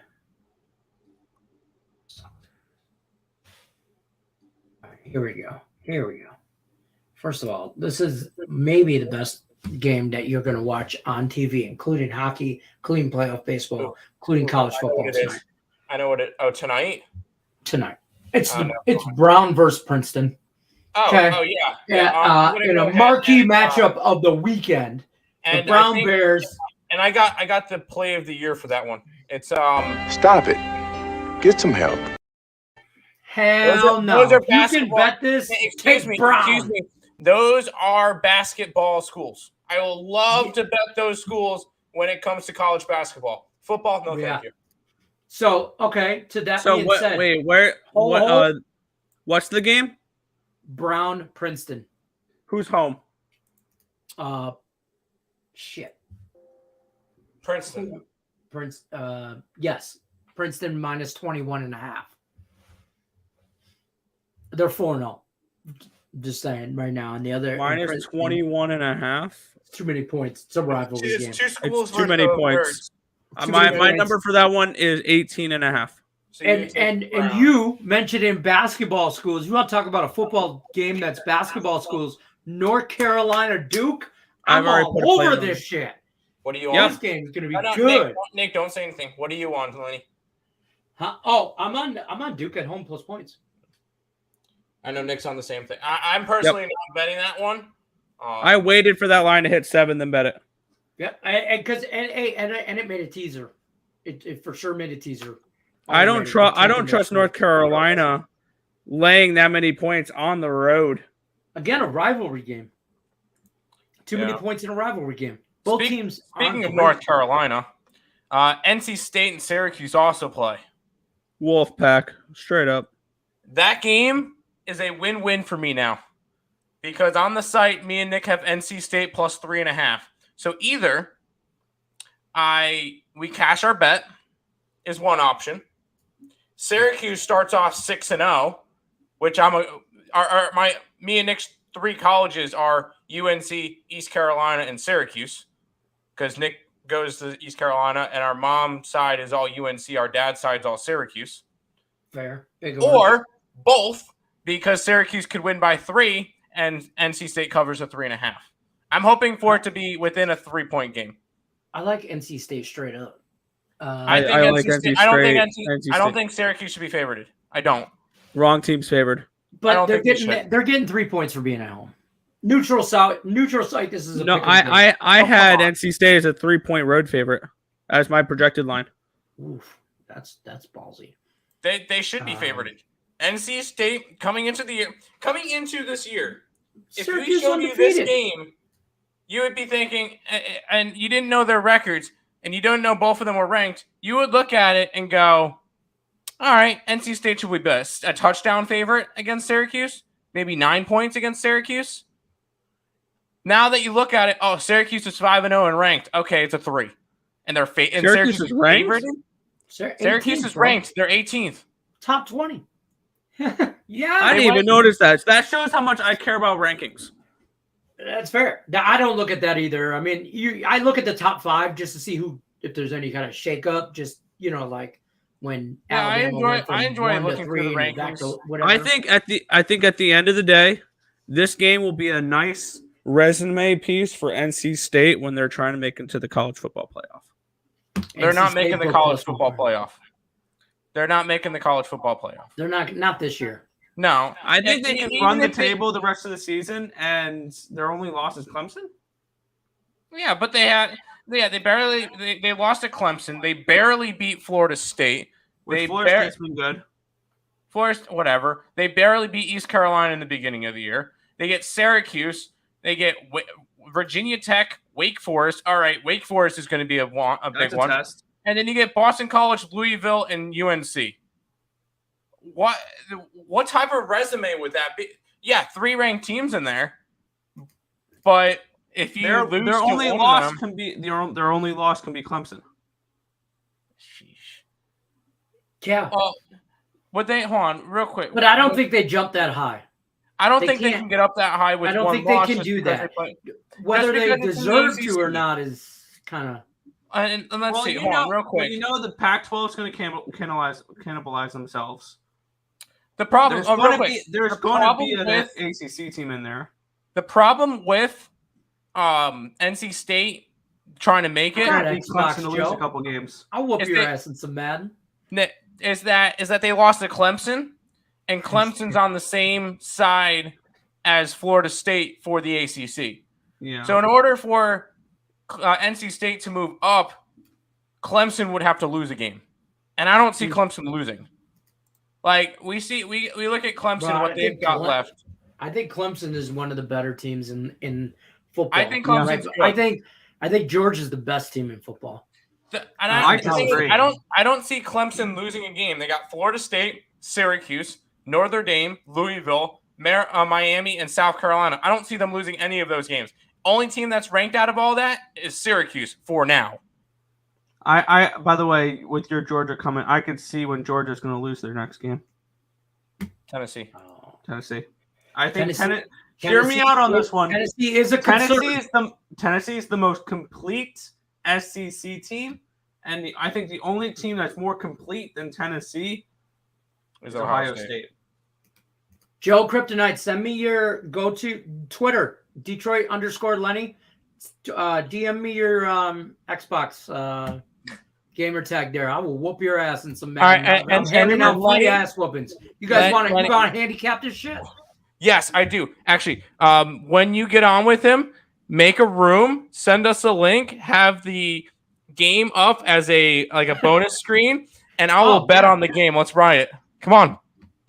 All right, here we go. First of all, this is maybe the best game that you're going to watch on TV, including hockey, including playoff baseball, including college football tonight. I know what it. Oh, tonight. It's Brown versus Princeton. Okay. Oh yeah. Yeah, in a marquee matchup of the weekend, the Brown Bears. And I got the play of the year for that one. It's Stop it. Get some help. Hell no. Those are You can basketball. bet this. Excuse me. Those are basketball schools. I will love to bet those schools when it comes to college basketball. Football, no thank you. So, okay, to that being said. Wait, what's the game? Brown, Princeton. Who's home? Shit. Princeton. Yes. Princeton minus 21.5. They're 4-0. Just saying right now. And the other minus 21.5. Too many points. It's a rivalry game. It's too many points. My number for that one is 18.5. So and you mentioned in basketball schools. You want to talk about a football game that's basketball schools? North Carolina, Duke. I'm all over this shit. What are you on? This game is going to be good. Nick, don't say anything. What are you on, Lenny? Huh? Oh, I'm on Duke at home plus points. I know Nick's on the same thing. I'm personally not betting that one. I waited for that line to hit 7, then bet it. Yeah, and it made a teaser. It for sure made a teaser. I don't trust North Carolina laying that many points on the road. Again, a rivalry game. Too many points in a rivalry game. Both teams. Speaking of North Carolina, NC State and Syracuse also play. Wolfpack, straight up. That game is a win-win for me now, because on the site, me and Nick have NC State plus 3.5. So either we cash our bet is one option. Syracuse starts off 6-0, which me and Nick's 3 colleges are UNC, East Carolina, and Syracuse, because Nick goes to East Carolina, and our mom's side is all UNC, our dad's side is all Syracuse. Fair. Or both, because Syracuse could win by 3 and NC State covers a 3.5. I'm hoping for it to be within a 3-point game. I like NC State straight up. I like NC State. I don't think Syracuse should be favored. I don't. Wrong team's favored. But they're getting 3 points for being at home. Neutral site. This is I had NC State as a 3-point road favorite as my projected line. Oof, that's ballsy. They should be favored. NC State coming into this year. If we showed you this game, you would be thinking, and you didn't know their records, and you don't know both of them were ranked. You would look at it and go, all right, NC State should be best. A touchdown favorite against Syracuse, maybe 9 points against Syracuse. Now that you look at it, Syracuse is 5-0 and ranked. Okay, it's a 3, and Syracuse is ranked. Syracuse is ranked. They're 18th, top 20. Yeah, I didn't even notice that. That shows how much I care about rankings. That's fair. I don't look at that either. I mean, I look at the top 5 just to see if there's any kind of shakeup. Just like when I enjoy looking through the rankings. I think at the end of the day, this game will be a nice resume piece for NC State when they're trying to make it to the college football playoff. They're not making the college football playoff. They're not making the college football playoff. They're not this year. No, I think they can run the table the rest of the season, and their only loss is Clemson. Yeah, but they lost to Clemson. They barely beat Florida State. Florida State's been good. Whatever. They barely beat East Carolina in the beginning of the year. They get Syracuse. They get Virginia Tech, Wake Forest. All right, Wake Forest is going to be a big one. Test. And then you get Boston College, Louisville, and UNC. What type of resume would that be? Yeah, 3 ranked teams in there. But if you lose their only loss can be Clemson. Sheesh. Yeah. Hold on, real quick. But I don't think they jump that high. I don't think they can get up that high with one loss. I don't think they can do that. Whether they deserve to or not is kind of. And let's see. Hold on, real quick. The Pac-12 is going to cannibalize themselves. The problem. There's going to be an ACC team in there. The problem with NC State trying to make it. I think Clemson to lose a couple games. I'll whoop your ass in some Madden. Is that they lost to Clemson, and Clemson's on the same side as Florida State for the ACC. Yeah. So in order for NC State to move up, Clemson would have to lose a game, and I don't see Clemson losing. Like we look at Clemson, what they've got left. I think Clemson is one of the better teams in football. I think Clemson's good. I think Georgia's the best team in football. I don't see Clemson losing a game. They got Florida State, Syracuse, Notre Dame, Louisville, Miami, and South Carolina. I don't see them losing any of those games. Only team that's ranked out of all that is Syracuse for now. I by the way, with your Georgia comment, I could see when Georgia's going to lose their next game. Tennessee. I think hear me out on this one. Tennessee is a concern. Tennessee is the most complete SEC team, and I think the only team that's more complete than Tennessee is Ohio State. Joe Kryptonite, send me your go-to Twitter, Detroit_Lenny. DM me your Xbox gamer tag there. I will whoop your ass in some Madden. All right, I'm handing out free ass whoopings. You guys want to handicap this shit? Yes, I do. Actually, when you get on with him, make a room, send us a link, have the game up as a bonus screen, and I will bet on the game. Let's run it. Come on.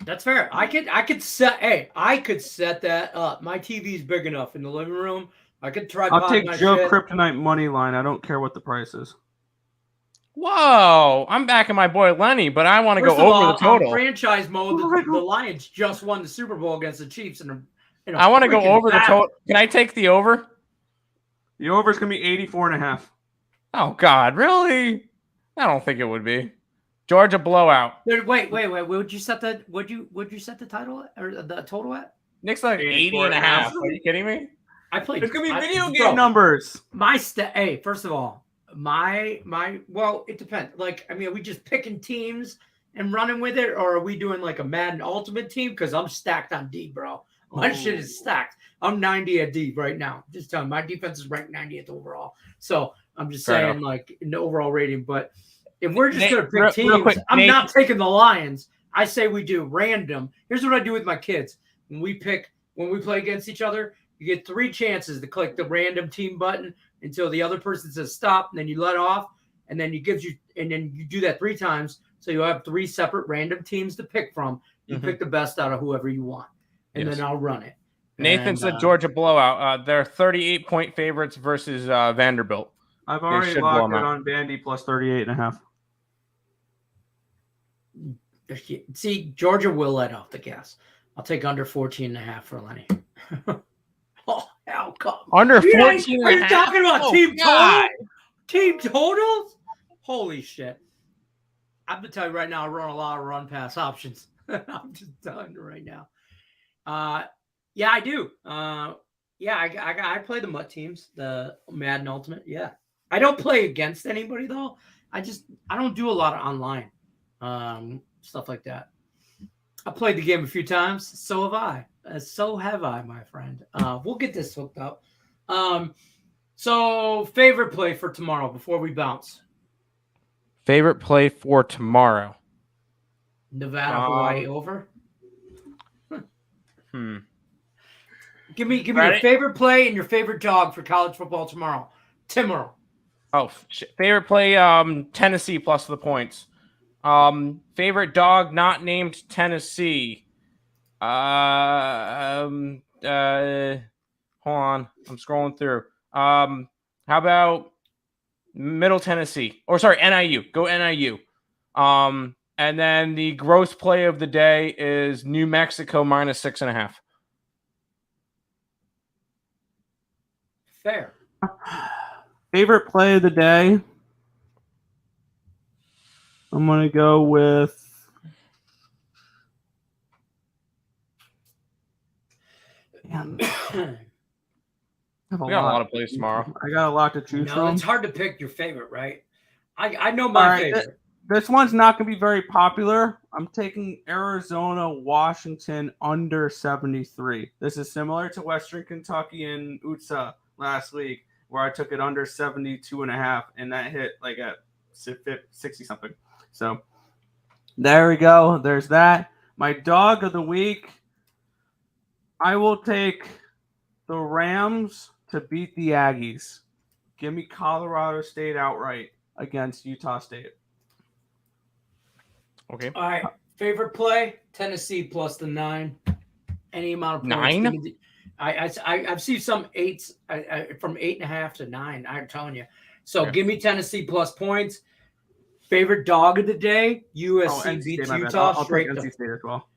That's fair. I could set that up. My TV's big enough in the living room. I could try. I'll take Joe Kryptonite money line. I don't care what the price is. Whoa, I'm backing my boy Lenny, but I want to go over the total. Franchise mode, the Lions just won the Super Bowl against the Chiefs, I want to go over the total. Can I take the over? The over is going to be 84.5. Oh God, really? I don't think it would be. Georgia blowout. Wait. Would you set the set the title or the total at? Nick's like 80.5. Are you kidding me? I played. It's going to be video game numbers. First of all. Well, it depends. Like, I mean, are we just picking teams and running with it, or are we doing like a Madden Ultimate Team? Because I'm stacked on D, bro. My shit is stacked. I'm 90 at D right now. Just telling you, my defense is ranked 90th overall. So I'm just saying, like, in the overall rating. But if we're just gonna pick teams, I'm not taking the Lions. I say we do random. Here's what I do with my kids: when we play against each other, you get 3 chances to click the random team button until the other person says stop, and then you let off, and then you do that 3 times. So you'll have 3 separate random teams to pick from. You pick the best out of whoever you want, and then I'll run it. Nathan said Georgia blowout. They're 38-point favorites versus Vanderbilt. I've already locked it on Vandy plus 38.5. See, Georgia will let off the gas. I'll take under 14.5 for Lenny. Oh, hell come. Under 14. Are you talking about team total? Team totals? Holy shit. I'm going to tell you right now, I run a lot of run pass options. I'm just telling you right now. Yeah, I do. I play the MUT teams, the Madden Ultimate. Yeah. I don't play against anybody, though. I don't do a lot of online stuff like that. I played the game a few times. So have I. So have I, my friend. We'll get this hooked up. So favorite play for tomorrow before we bounce. Favorite play for tomorrow. Nevada, Hawaii over. Give me your favorite play and your favorite dog for college football tomorrow. Tomorrow. Oh, favorite play, Tennessee plus the points. Favorite dog not named Tennessee. Hold on, I'm scrolling through. How about Middle Tennessee? Or sorry, NIU. Go NIU. And then the gross play of the day is New Mexico minus 6.5. Fair. Favorite play of the day? I'm going to go with we got a lot of plays tomorrow. I got a lot to choose from. It's hard to pick your favorite, right? I know my favorite. This one's not going to be very popular. I'm taking Arizona, Washington under 73. This is similar to Western Kentucky and UTSA last week, where I took it under 72.5, and that hit like at 60-something. So there we go. There's that. My dog of the week. I will take the Rams to beat the Aggies. Give me Colorado State outright against Utah State. Okay. All right. Favorite play? Tennessee plus the 9. Any amount of points. 9? Give me I've seen some 8s from 8.5 to 9. I'm telling you. So Okay. give me Tennessee plus points. Favorite dog of the day? USC beats State, Utah. I'll Straight take NC State as well.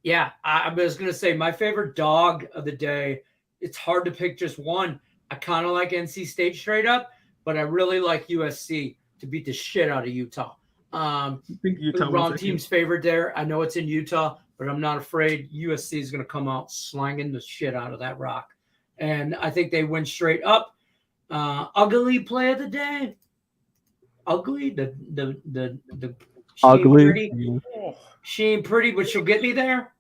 Yeah, I was going to say my favorite dog of the day. It's hard to pick just one. I kind of like NC State straight up, but I really like USC to beat the shit out of Utah. I think Utah wrong team's favorite there. I know it's in Utah, but I'm not afraid. USC is going to come out slanging the shit out of that rock. And I think they win straight up. Ugly play of the day. Ugly. The she Ugly. ain't pretty. She ain't pretty, but she'll get me there.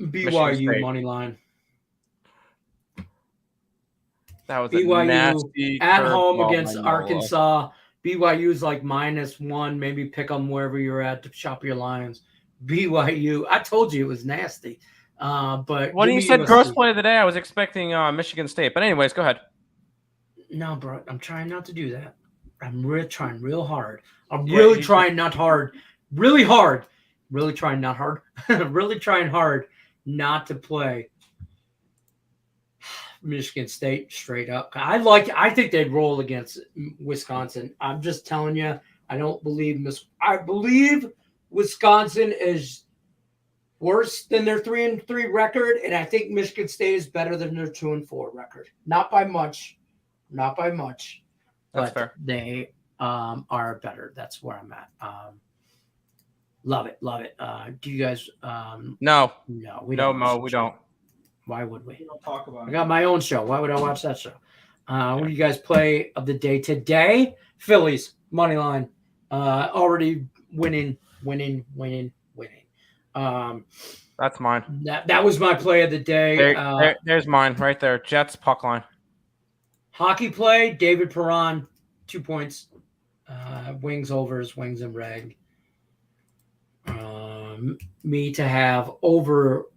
BYU money line. That was BYU a nasty at home curveball against by Noah. Arkansas. BYU is like -1. Maybe pick them wherever you're at to shop your lines. BYU. I told you it was nasty. But When you said gross play of the day, I was expecting Michigan State. But anyways, go ahead. No, bro. I'm trying not to do that. I'm really trying real hard. I'm really trying not hard. Really hard. Really trying not hard. Really trying hard not to play Michigan State straight up. I think they'd roll against Wisconsin. I'm just telling you, I don't believe I believe Wisconsin is worse than their 3-3 record, and I think Michigan State is better than their 2-4 record. Not by much. Not by much. That's but fair. They are better. That's where I'm at. Love it. Love it. Do you guys No, we no, don't. Mo, we don't. Why would we? We don't talk about I got my own show. Why would I watch that show? What do you guys play of the day today? Phillies money line. Already winning. That's mine. That was my play of the day. There's mine right there. Jets puck line. Hockey play. David Perron, 2 points. Wings overs, wings and reg. Me to have over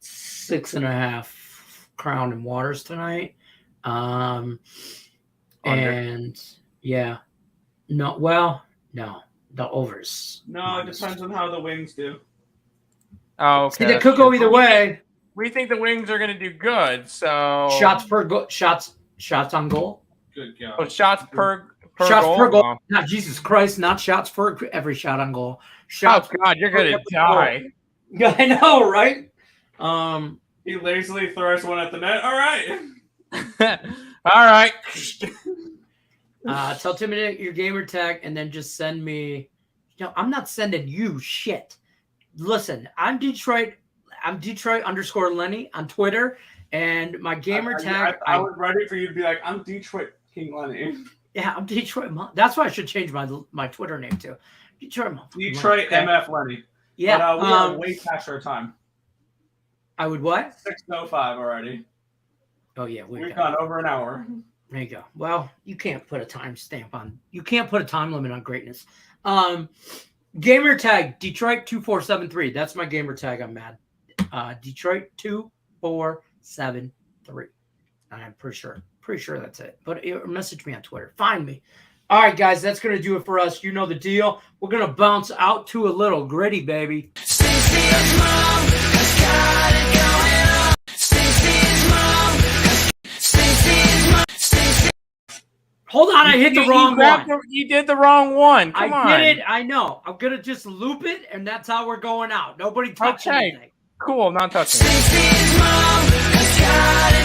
6.5 Crown and Waters tonight. And yeah, no, the overs. No, it depends on how the Wings do. Oh, okay. See, that could go either way. We think the Wings are going to do good. So Shots on goal. Good go. Oh, shots per Shots goal? per goal. Oh. Not Jesus Christ, not shots for every shot on goal. Shots. Oh God, you're gonna die. Yeah, I know, right? He lazily throws one at the net. All right. All right. Tell Timmy your gamer tag and then just send me. I'm not sending you shit. Listen, I'm Detroit _ Lenny on Twitter, and my gamer tag. I was ready for you to be like, I'm Detroit King Lenny. Yeah, I'm Detroit. That's why I should change my Twitter name too. Detroit MF Lenny. Yeah, but, we are way past our time. I would what? 6:05 already. Oh yeah, we've gone over an hour. There you go. Well, you can't put a time stamp on. You can't put a time limit on greatness. Gamer tag Detroit 2473. That's my gamer tag. I'm mad. Detroit 2473. I'm pretty sure. Pretty sure that's it. But message me on Twitter. Find me. All right, guys, that's going to do it for us. You know the deal. We're going to bounce out to a little gritty, baby. Hold on, I hit the wrong one. You did the wrong one. Come on. I did it. I know. I'm going to just loop it, and that's how we're going out. Nobody touch anything. Cool. I'm not touching it.